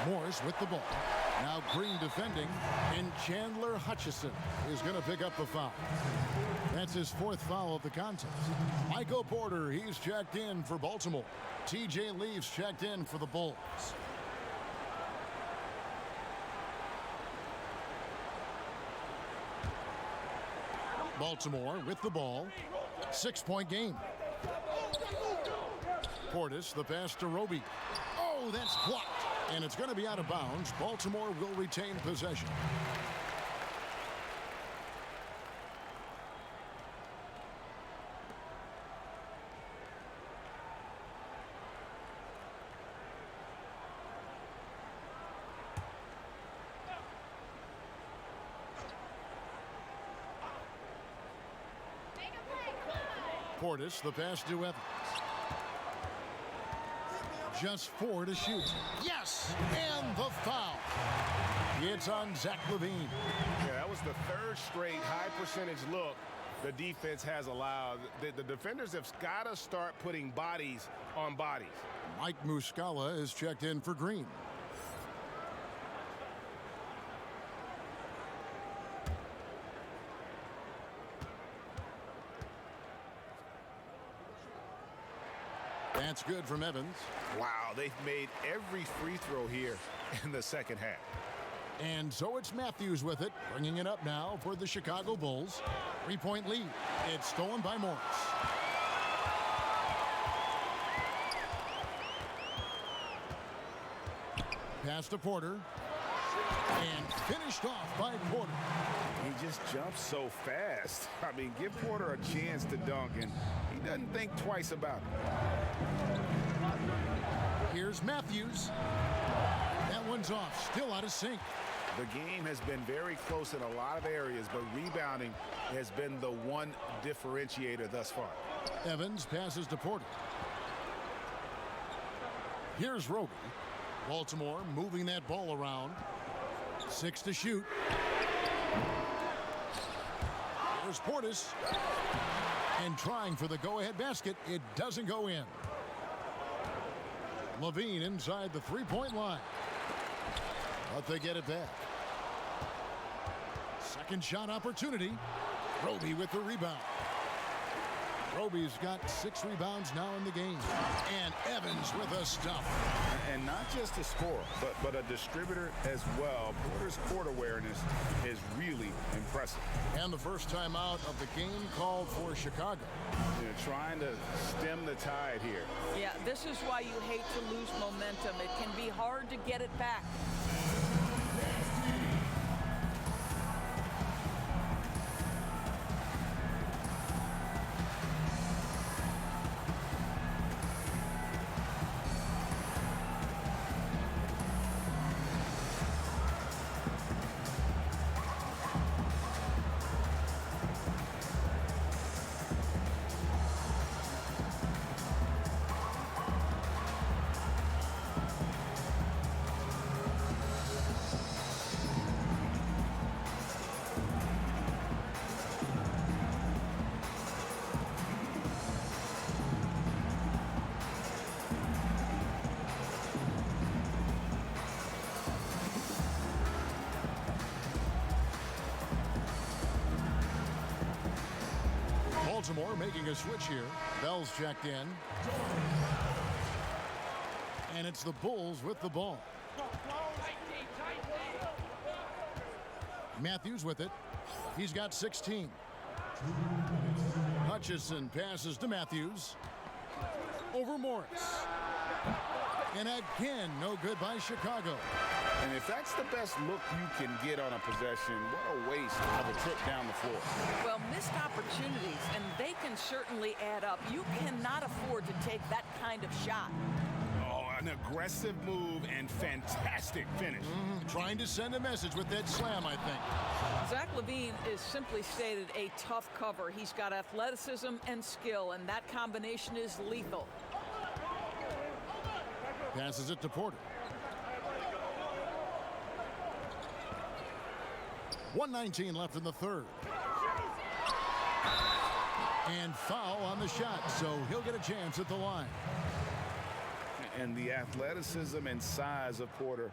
Morris with the ball. Now Green defending, and Chandler Hutchison is going to pick up the foul. That's his 4th foul of the contest. Michael Porter, he's checked in for Baltimore. TJ Leafs checked in for the Bulls. Baltimore with the ball. 6-point game. Portis, the pass to Roby. Oh, that's blocked. And it's going to be out of bounds. Baltimore will retain possession. Portis, the pass to Evans. Just 4 to shoot. Yes! And the foul. It's on Zach LaVine. Yeah, that was the 3rd straight high percentage look the defense has allowed. The defenders have got to start putting bodies on bodies. Mike Muscala is checked in for Green. That's good from Evans. Wow, they've made every free throw here in the second half. And so it's Matthews with it, bringing it up now for the Chicago Bulls. 3-point lead. It's stolen by Morris. Pass to Porter. And finished off by Porter. He just jumps so fast. I mean, give Porter a chance to dunk, and he doesn't think twice about it. Here's Matthews. That one's off. Still out of sync. The game has been very close in a lot of areas, but rebounding has been the one differentiator thus far. Evans passes to Porter. Here's Roby. Baltimore moving that ball around. 6 to shoot. Here's Portis. And trying for the go-ahead basket. It doesn't go in. LaVine inside the 3-point line. But they get it back. Second shot opportunity. Roby with the rebound. Roby's got 6 rebounds now in the game. And Evans with a stop. And not just a scorer, but a distributor as well. Porter's court awareness is really impressive. And the first time out of the game called for Chicago. You're trying to stem the tide here. Yeah, this is why you hate to lose momentum. It can be hard to get it back. Baltimore making a switch here. Bell's checked in. And it's the Bulls with the ball. Matthews with it. He's got 16. Hutchison passes to Matthews. Over Morris. And again, no good by Chicago. And if that's the best look you can get on a possession, what a waste of a trip down the floor. Well, missed opportunities, and they can certainly add up. You cannot afford to take that kind of shot. Oh, an aggressive move and fantastic finish. Trying to send a message with that slam, I think. Zach LaVine is simply stated a tough cover. He's got athleticism and skill, and that combination is lethal. Passes it to Porter. 1:19 left in the third. And foul on the shot, so he'll get a chance at the line. And the athleticism and size of Porter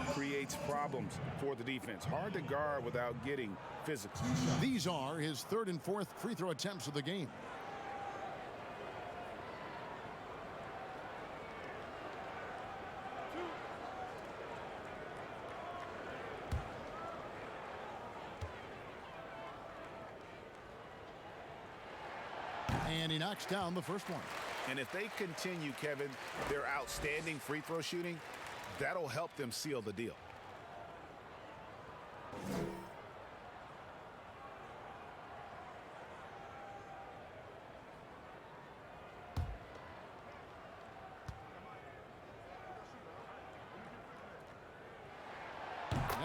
creates problems for the defense. Hard to guard without getting physical. These are his third and fourth free throw attempts of the game. And he knocks down the first one. And if they continue, Kevin, their outstanding free throw shooting, that'll help them seal the deal.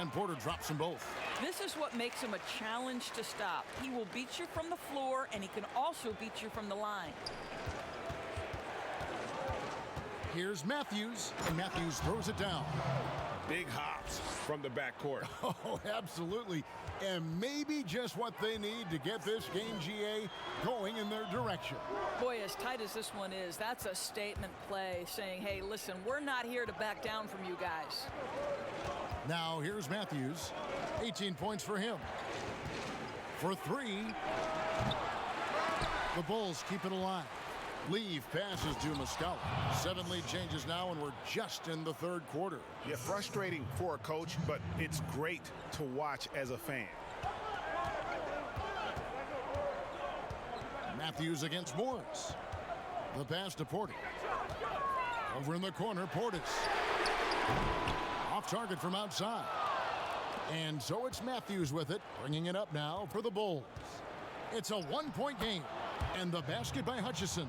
And Porter drops them both. This is what makes him a challenge to stop. He will beat you from the floor, and he can also beat you from the line. Here's Matthews, and Matthews throws it down. Big hops from the backcourt. Oh, absolutely. And maybe just what they need to get this game, GA, going in their direction. Boy, as tight as this one is, that's a statement play saying, hey, listen, we're not here to back down from you guys. Now here's Matthews. 18 points for him. For three. The Bulls keep it alive. Leave passes to Muscala. 7 lead changes now, and we're just in the third quarter. Yeah, frustrating for a coach, but it's great to watch as a fan. Matthews against Morris. The pass to Porter. Over in the corner, Portis. Off target from outside. And so it's Matthews with it, bringing it up now for the Bulls. It's a 1-point game, and the basket by Hutchison.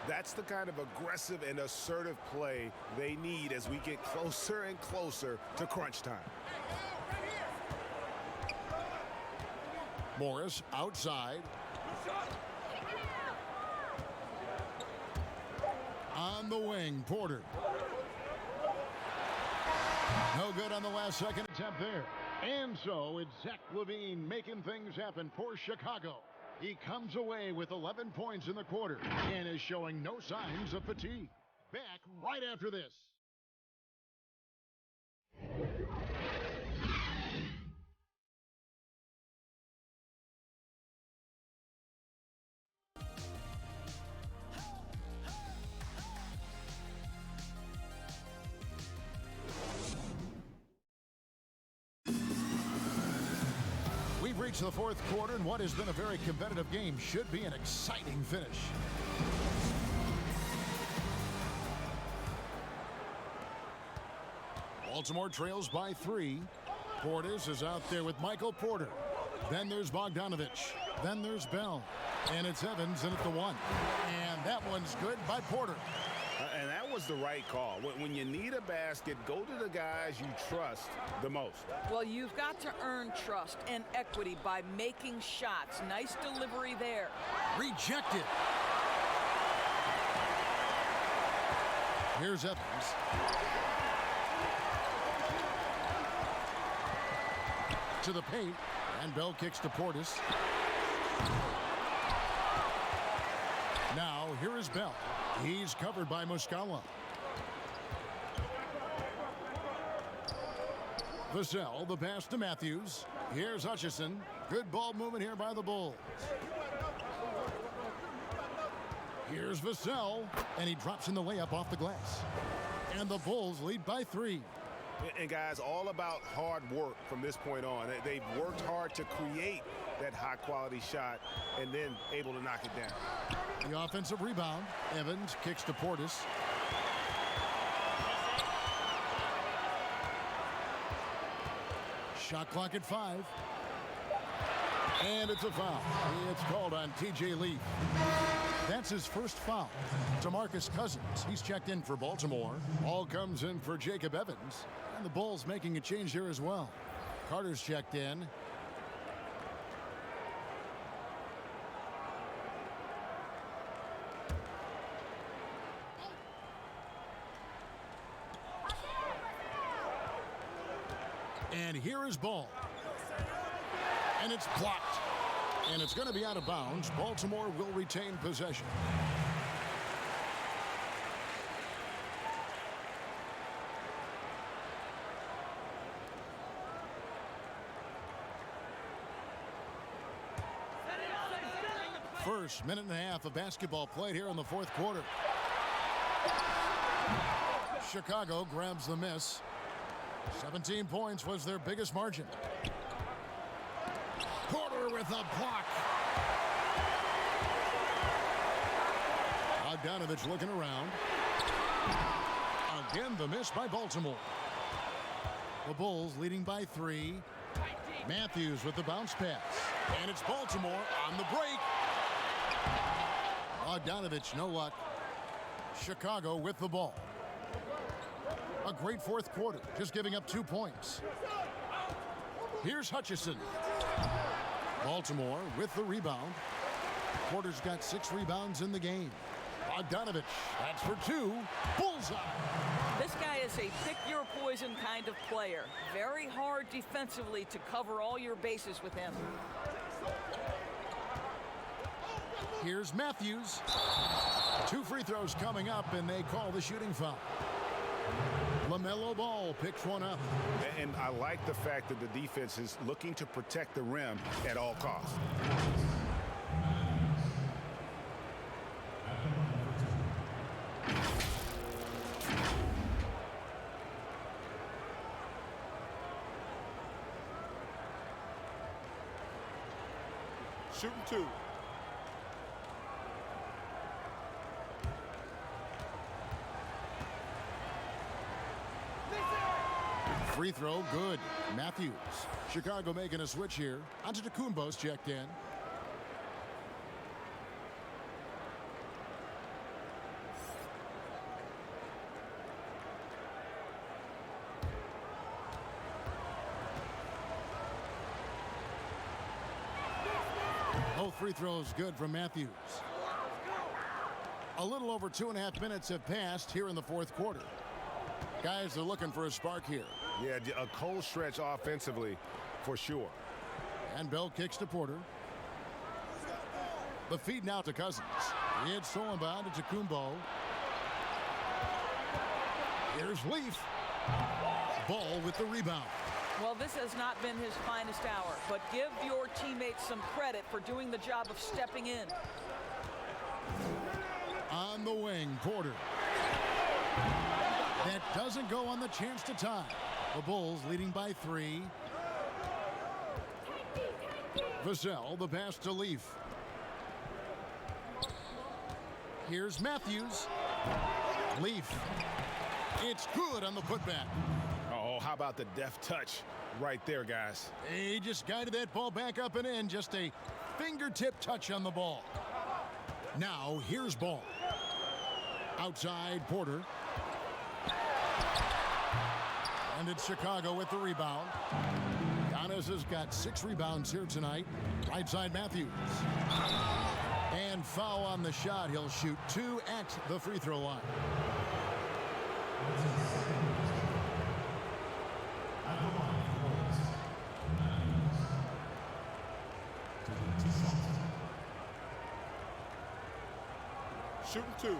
That's the kind of aggressive and assertive play they need as we get closer and closer to crunch time. Morris outside. On the wing, Porter. No good on the last second attempt there. And so it's Zach LaVine making things happen for Chicago. He comes away with 11 points in the quarter and is showing no signs of fatigue. Back right after this. reach the fourth quarter, and what has been a very competitive game should be an exciting finish. Baltimore trails by 3. Portis is out there with Michael Porter. Then there's Bogdanovich. Then there's Bell. And it's Evans in at the 1. And that one's good by Porter. And that was the right call. When you need a basket, go to the guys you trust the most. Well, you've got to earn trust and equity by making shots. Nice delivery there. Rejected. Here's Evans. To the paint, and Bell kicks to Portis. Now, here is Bell. He's covered by Muscala. Vassell, the pass to Matthews. Here's Hutchison. Good ball movement here by the Bulls. Here's Vassell, and he drops in the layup off the glass. And the Bulls lead by 3. And guys, all about hard work from this point on. They've worked hard to create that high-quality shot and then able to knock it down. The offensive rebound. Evans kicks to Portis. Shot clock at 5. And it's a foul. It's called on T.J. Leaf. That's his first foul. To Marcus Cousins. He's checked in for Baltimore. Ball comes in for Jacob Evans. And the Bulls making a change here as well. Carter's checked in. And here is Ball. And it's blocked. And it's going to be out of bounds. Baltimore will retain possession. First minute and a half of basketball played here in the fourth quarter. Chicago grabs the miss. 17 points was their biggest margin. Porter with a block. Bogdanovich looking around. Again, the miss by Baltimore. The Bulls leading by 3. Matthews with the bounce pass. And it's Baltimore on the break. Bogdanovich, no luck. Chicago with the ball. A great fourth quarter, just giving up 2 points. Here's Hutchison. Baltimore with the rebound. Porter's got 6 rebounds in the game. Bogdanovich, that's for 2. Bullseye. This guy is a pick-your-poison kind of player. Very hard defensively to cover all your bases with him. Here's Matthews. 2 free throws coming up, and they call the shooting foul. LaMelo Ball picks one up. And I like the fact that the defense is looking to protect the rim at all costs. Shooting 2. Free throw, good. Matthews. Chicago making a switch here. Antetokounmpo's checked in. Both free throws good from Matthews. A little over 2.5 minutes have passed here in the fourth quarter. Guys are looking for a spark here. Yeah, a cold stretch offensively for sure. And Bell kicks to Porter. The feed now to Cousins. It's stolen by Antetokounmpo. Here's Leaf. Ball with the rebound. Well, this has not been his finest hour, but give your teammates some credit for doing the job of stepping in. On the wing, Porter. That doesn't go on the chance to tie. The Bulls leading by 3. Vassell, the pass to Leaf. Here's Matthews. Leaf. It's good on the putback. Oh, how about the deft touch right there, guys? He just guided that ball back up and in. Just a fingertip touch on the ball. Now, here's Ball. Outside, Porter. And it's Chicago with the rebound. Giannis has got 6 rebounds here tonight. Right side, Matthews. And foul on the shot. He'll shoot 2 at the free throw line. Shooting 2.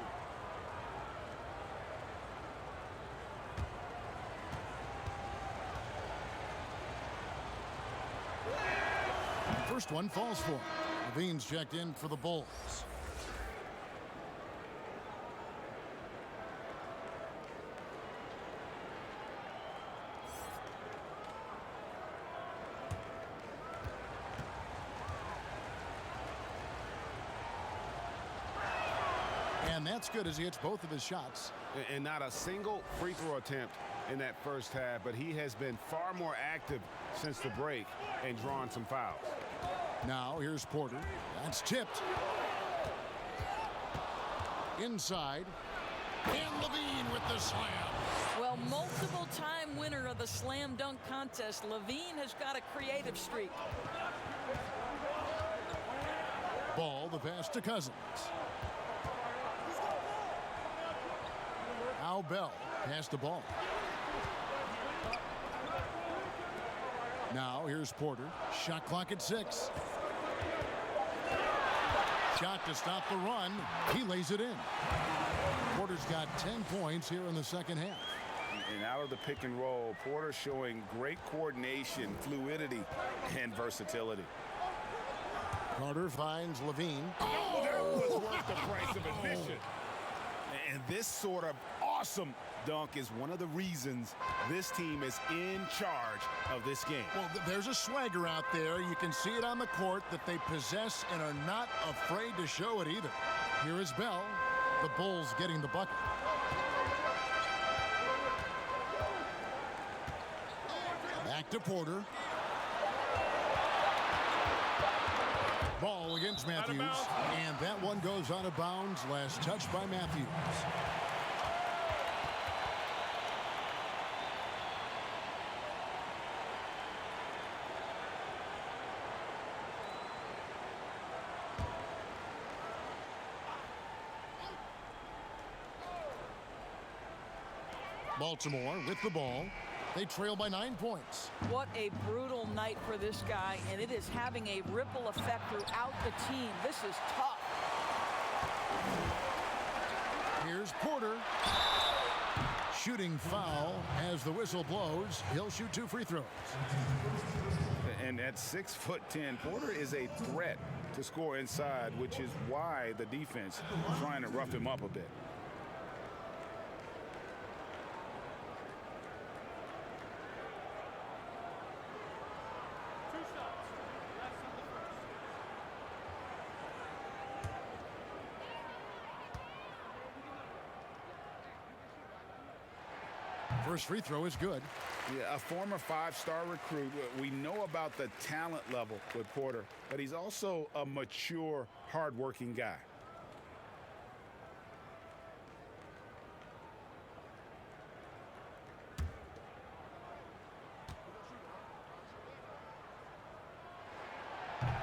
First one falls for him. Levine's checked in for the Bulls. And that's good as he hits both of his shots. And not a single free throw attempt in that first half, but he has been far more active since the break and drawn some fouls. Now here's Porter. That's tipped. Inside. And Levine with the slam. Well, multiple-time winner of the slam dunk contest, Levine has got a creative streak. Ball, the pass to Cousins. Now Bell passed the ball. Now here's Porter. Shot clock at 6. Shot to stop the run. He lays it in. Porter's got 10 points here in the second half. And out of the pick and roll, Porter showing great coordination, fluidity, and versatility. Carter finds Levine. Oh, that was worth the price of admission. And this sort of awesome dunk is one of the reasons this team is in charge of this game. Well, there's a swagger out there. You can see it on the court that they possess and are not afraid to show it either. Here is Bell. The Bulls getting the bucket. Back to Porter. Ball against Matthews. And that one goes out of bounds. Last touch by Matthews. Baltimore with the ball. They trail by 9 points. What a brutal night for this guy, and it is having a ripple effect throughout the team. This is tough. Here's Porter. Shooting foul as the whistle blows. He'll shoot 2 free throws. And at 6'10", Porter is a threat to score inside, which is why the defense is trying to rough him up a bit. First free throw is good. Yeah, a former 5-star recruit. We know about the talent level with Porter, but he's also a mature, hard-working guy.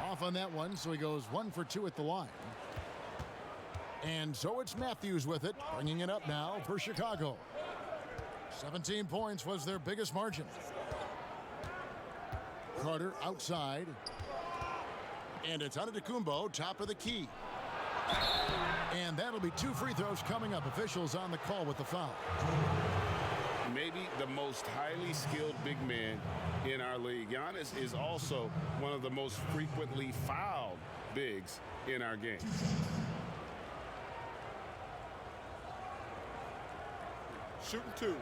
Off on that one, so he goes 1 for 2 at the line. And so it's Matthews with it, bringing it up now for Chicago. 17 points was their biggest margin. Carter outside. And it's Antetokounmpo, top of the key. And that'll be 2 free throws coming up. Officials on the call with the foul. Maybe the most highly skilled big man in our league. Giannis is also one of the most frequently fouled bigs in our game. Shooting 2.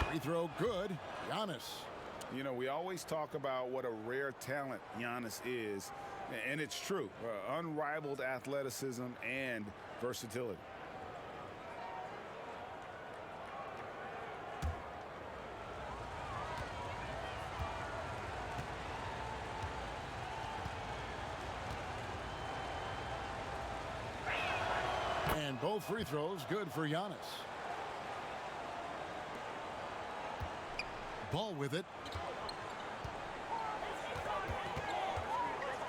Free throw good. Giannis. You know, we always talk about what a rare talent Giannis is, and it's true. Unrivaled athleticism and versatility. And both free throws good for Giannis. Ball with it.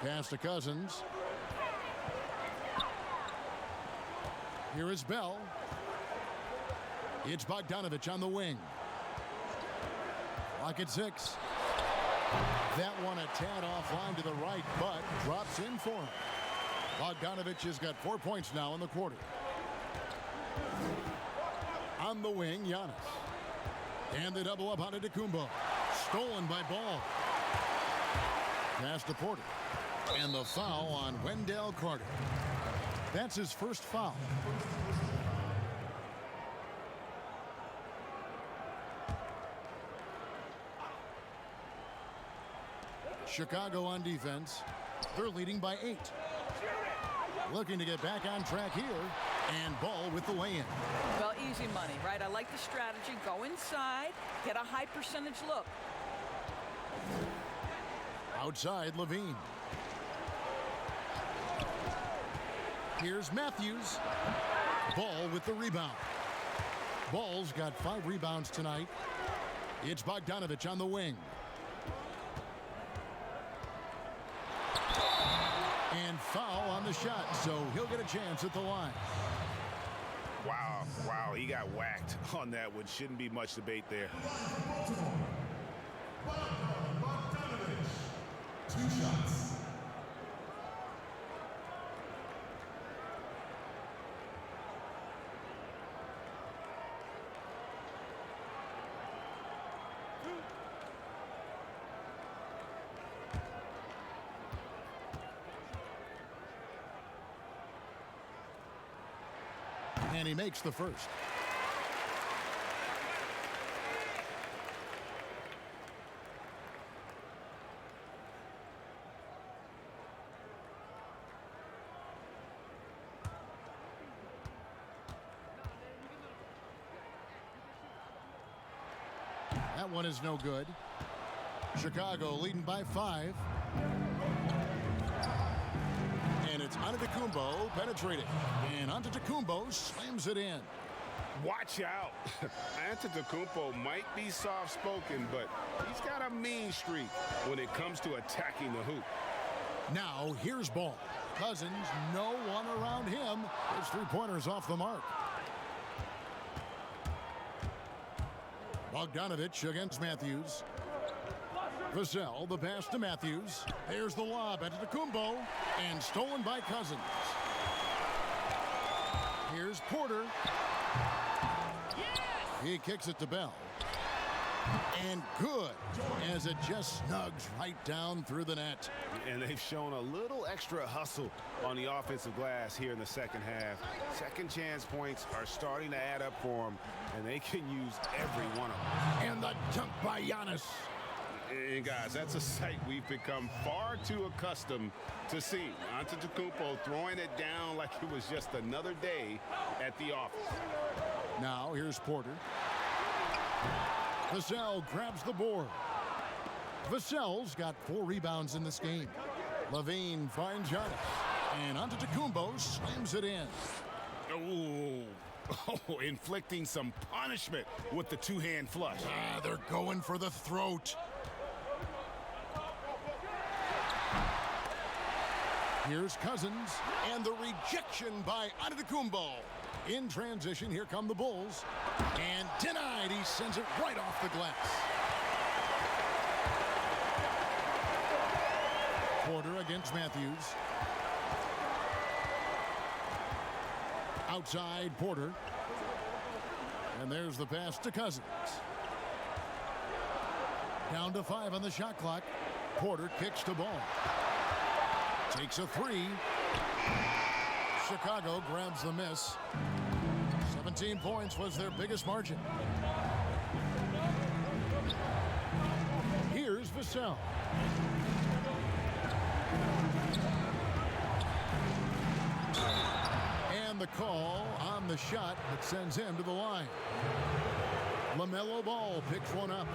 Pass to Cousins. Here is Bell. It's Bogdanovich on the wing. Clock at 6. That one a tad offline to the right, but drops in for him. Bogdanovich has got 4 points now in the quarter. On the wing, Giannis. And the double up on Antetokounmpo. Stolen by Ball. Pass to Porter. And the foul on Wendell Carter. That's his first foul. Chicago on defense. They're leading by 8. Looking to get back on track here. And Ball with the lay-in. Well, easy money, right? I like the strategy. Go inside, get a high percentage look. Outside, Levine. Here's Matthews. Ball with the rebound. Ball's got 5 rebounds tonight. It's Bogdanovich on the wing. And foul on the shot, so he'll get a chance at the line. Wow, he got whacked on that one. Shouldn't be much debate there. Bogdanovich. 2 shots. And he makes the first. That one is no good. Chicago leading by 5. And it's Antetokounmpo penetrating. And Antetokounmpo slams it in. Watch out. Antetokounmpo might be soft-spoken, but he's got a mean streak when it comes to attacking the hoop. Now, here's Ball. Cousins, no one around him. His 3-pointer's off the mark. Bogdanovich against Matthews. Vassell, the pass to Matthews. There's the lob at Antetokounmpo, and stolen by Cousins. Here's Porter. He kicks it to Bell. And good, as it just snugs right down through the net. And they've shown a little extra hustle on the offensive glass here in the second half. Second chance points are starting to add up for them, and they can use every one of them. And the dunk by Giannis. And guys, that's a sight we've become far too accustomed to seeing. Antetokounmpo throwing it down like it was just another day at the office. Now here's Porter. Vassell grabs the board. Vassell's got 4 rebounds in this game. Levine finds Giannis. And Antetokounmpo slams it in. Oh, inflicting some punishment with the 2-hand flush. They're going for the throat. Here's Cousins, and the rejection by Antetokounmpo. In transition, here come the Bulls. And denied, he sends it right off the glass. Porter against Matthews. Outside, Porter. And there's the pass to Cousins. Down to 5 on the shot clock. Porter kicks to Ball. Takes a 3. Chicago grabs the miss. 17 points was their biggest margin. Here's Vassell. And the call on the shot that sends him to the line. LaMelo Ball picks one up.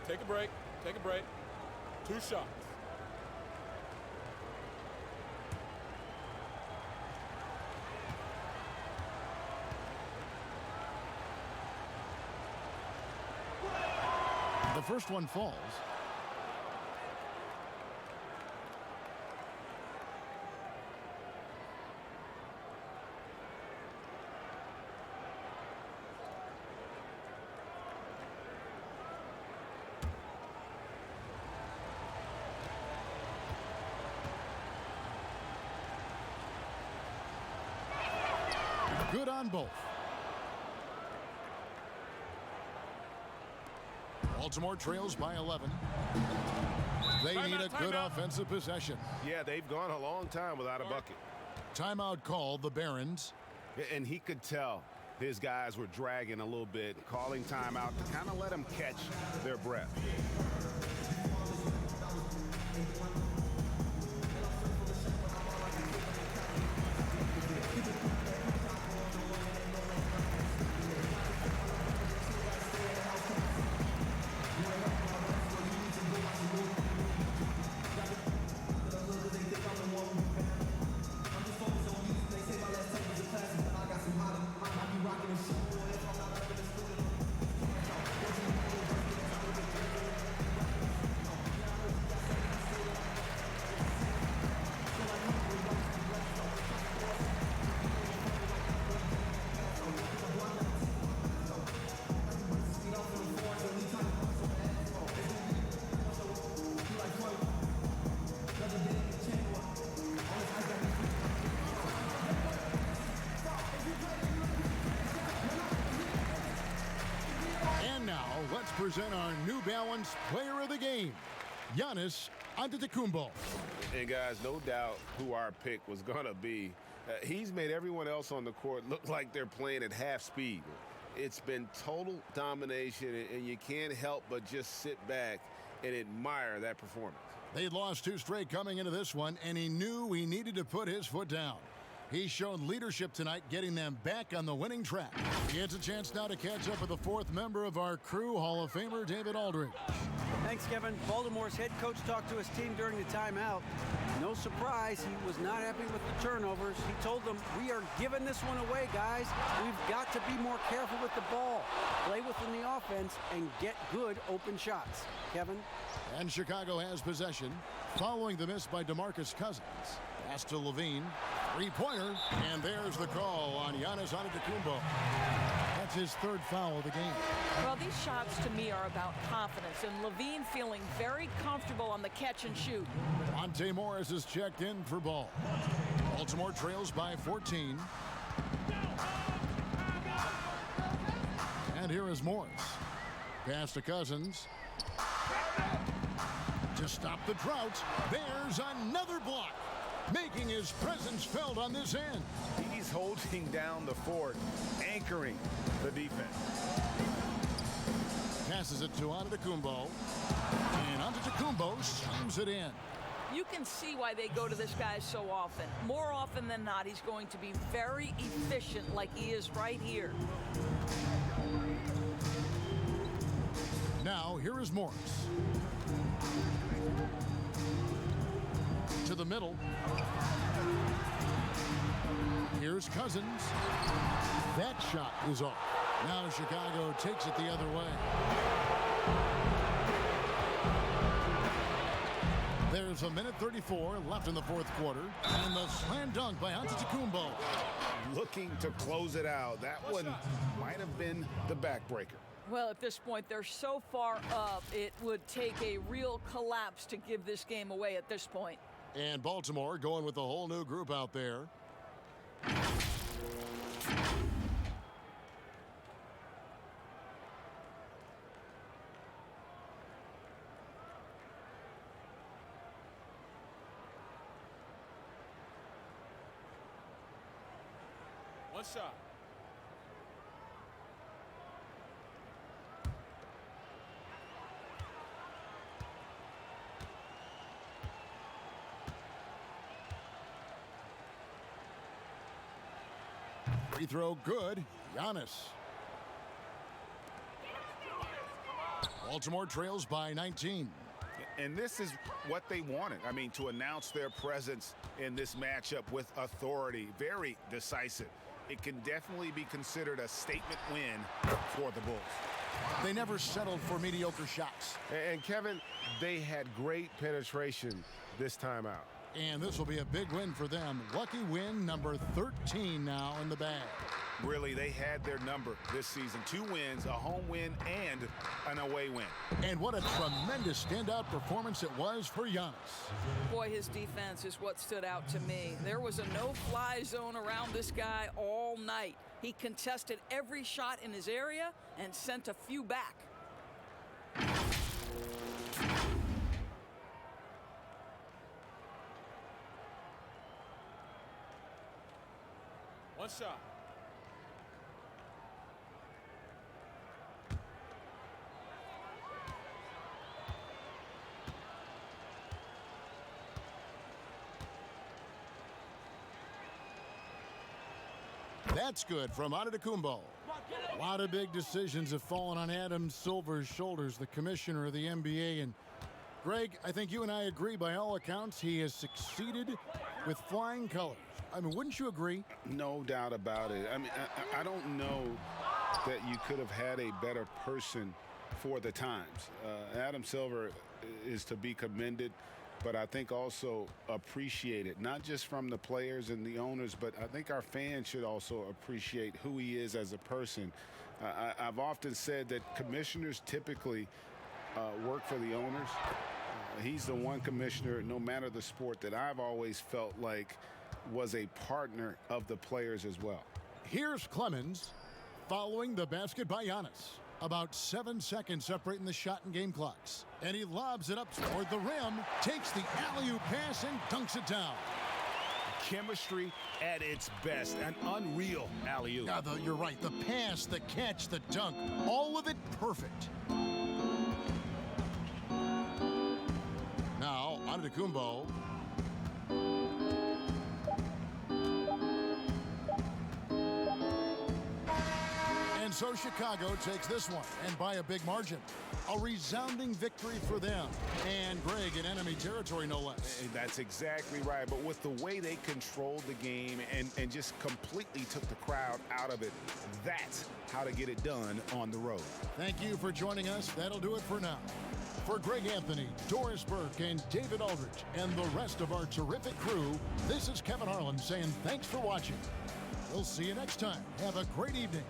Take a break. Take a break. 2 shots. The first one falls. Good on both. Baltimore trails by 11. They need a good offensive possession. Yeah, they've gone a long time without a bucket. Timeout called the Barons. And he could tell his guys were dragging a little bit, calling timeout to kind of let them catch their breath. Let's present our New Balance Player of the Game, Giannis Antetokounmpo. And guys, no doubt who our pick was going to be. He's made everyone else on the court look like they're playing at half speed. It's been total domination, and you can't help but just sit back and admire that performance. They'd lost 2 straight coming into this one, and he knew he needed to put his foot down. He's shown leadership tonight, getting them back on the winning track. He gets a chance now to catch up with the 4th member of our crew, Hall of Famer David Aldridge. Thanks, Kevin. Baltimore's head coach talked to his team during the timeout. No surprise, he was not happy with the turnovers. He told them, we are giving this one away, guys. We've got to be more careful with the ball, play within the offense, and get good open shots. Kevin? And Chicago has possession, following the miss by DeMarcus Cousins. Pass to Levine. 3-pointer, and there's the call on Giannis Antetokounmpo. That's his 3rd foul of the game. Well, these shots to me are about confidence, and Levine feeling very comfortable on the catch and shoot. Monte Morris is checked in for ball. Baltimore trails by 14. And here is Morris. Pass to Cousins. To stop the drought, there's another block, making his presence felt on this end. He's holding down the fort, anchoring the defense. Passes it to Antetokounmpo, and Antetokounmpo slams it in. You can see why they go to this guy so often. More often than not, he's going to be very efficient like he is right here. Now, here is Morris. To the middle. Here's Cousins. That shot is off. Now Chicago takes it the other way. There's a minute 34 left in the 4th quarter. And the slam dunk by Antetokounmpo. Looking to close it out. That one might have been the backbreaker. Well, at this point, they're so far up, it would take a real collapse to give this game away at this point. And Baltimore going with a whole new group out there. One shot. Free throw good. Giannis. Baltimore trails by 19. And this is what they wanted. I mean, to announce their presence in this matchup with authority. Very decisive. It can definitely be considered a statement win for the Bulls. They never settled for mediocre shots. And Kevin, they had great penetration this time out. And this will be a big win for them. Lucky win number 13 now in the bag. Really, they had their number this season. 2 wins, a home win, and an away win. And what a tremendous standout performance it was for Giannis. Boy, his defense is what stood out to me. There was a no-fly zone around this guy all night. He contested every shot in his area and sent a few back. One shot. That's good from Antetokounmpo. A lot of big decisions have fallen on Adam Silver's shoulders, the commissioner of the NBA. And Greg, I think you and I agree by all accounts he has succeeded with flying colors. I mean, wouldn't you agree? No doubt about it. I mean, I don't know that you could have had a better person for the times. Adam Silver is to be commended, but I think also appreciated, not just from the players and the owners, but I think our fans should also appreciate who he is as a person. I've often said that commissioners typically work for the owners. He's the one commissioner, no matter the sport, that I've always felt like was a partner of the players as well. Here's Clemens following the basket by Giannis. About 7 seconds separating the shot and game clocks. And he lobs it up toward the rim, takes the alley-oop pass and dunks it down. Chemistry at its best. An unreal alley-oop. Yeah, you're right. The pass, the catch, the dunk, all of it perfect. Now, Antetokounmpo. And so Chicago takes this one, and by a big margin. A resounding victory for them. And Greg in enemy territory, no less. That's exactly right. But with the way they controlled the game and just completely took the crowd out of it, that's how to get it done on the road. Thank you for joining us. That'll do it for now. For Greg Anthony, Doris Burke, and David Aldridge, and the rest of our terrific crew, this is Kevin Harlan saying thanks for watching. We'll see you next time. Have a great evening.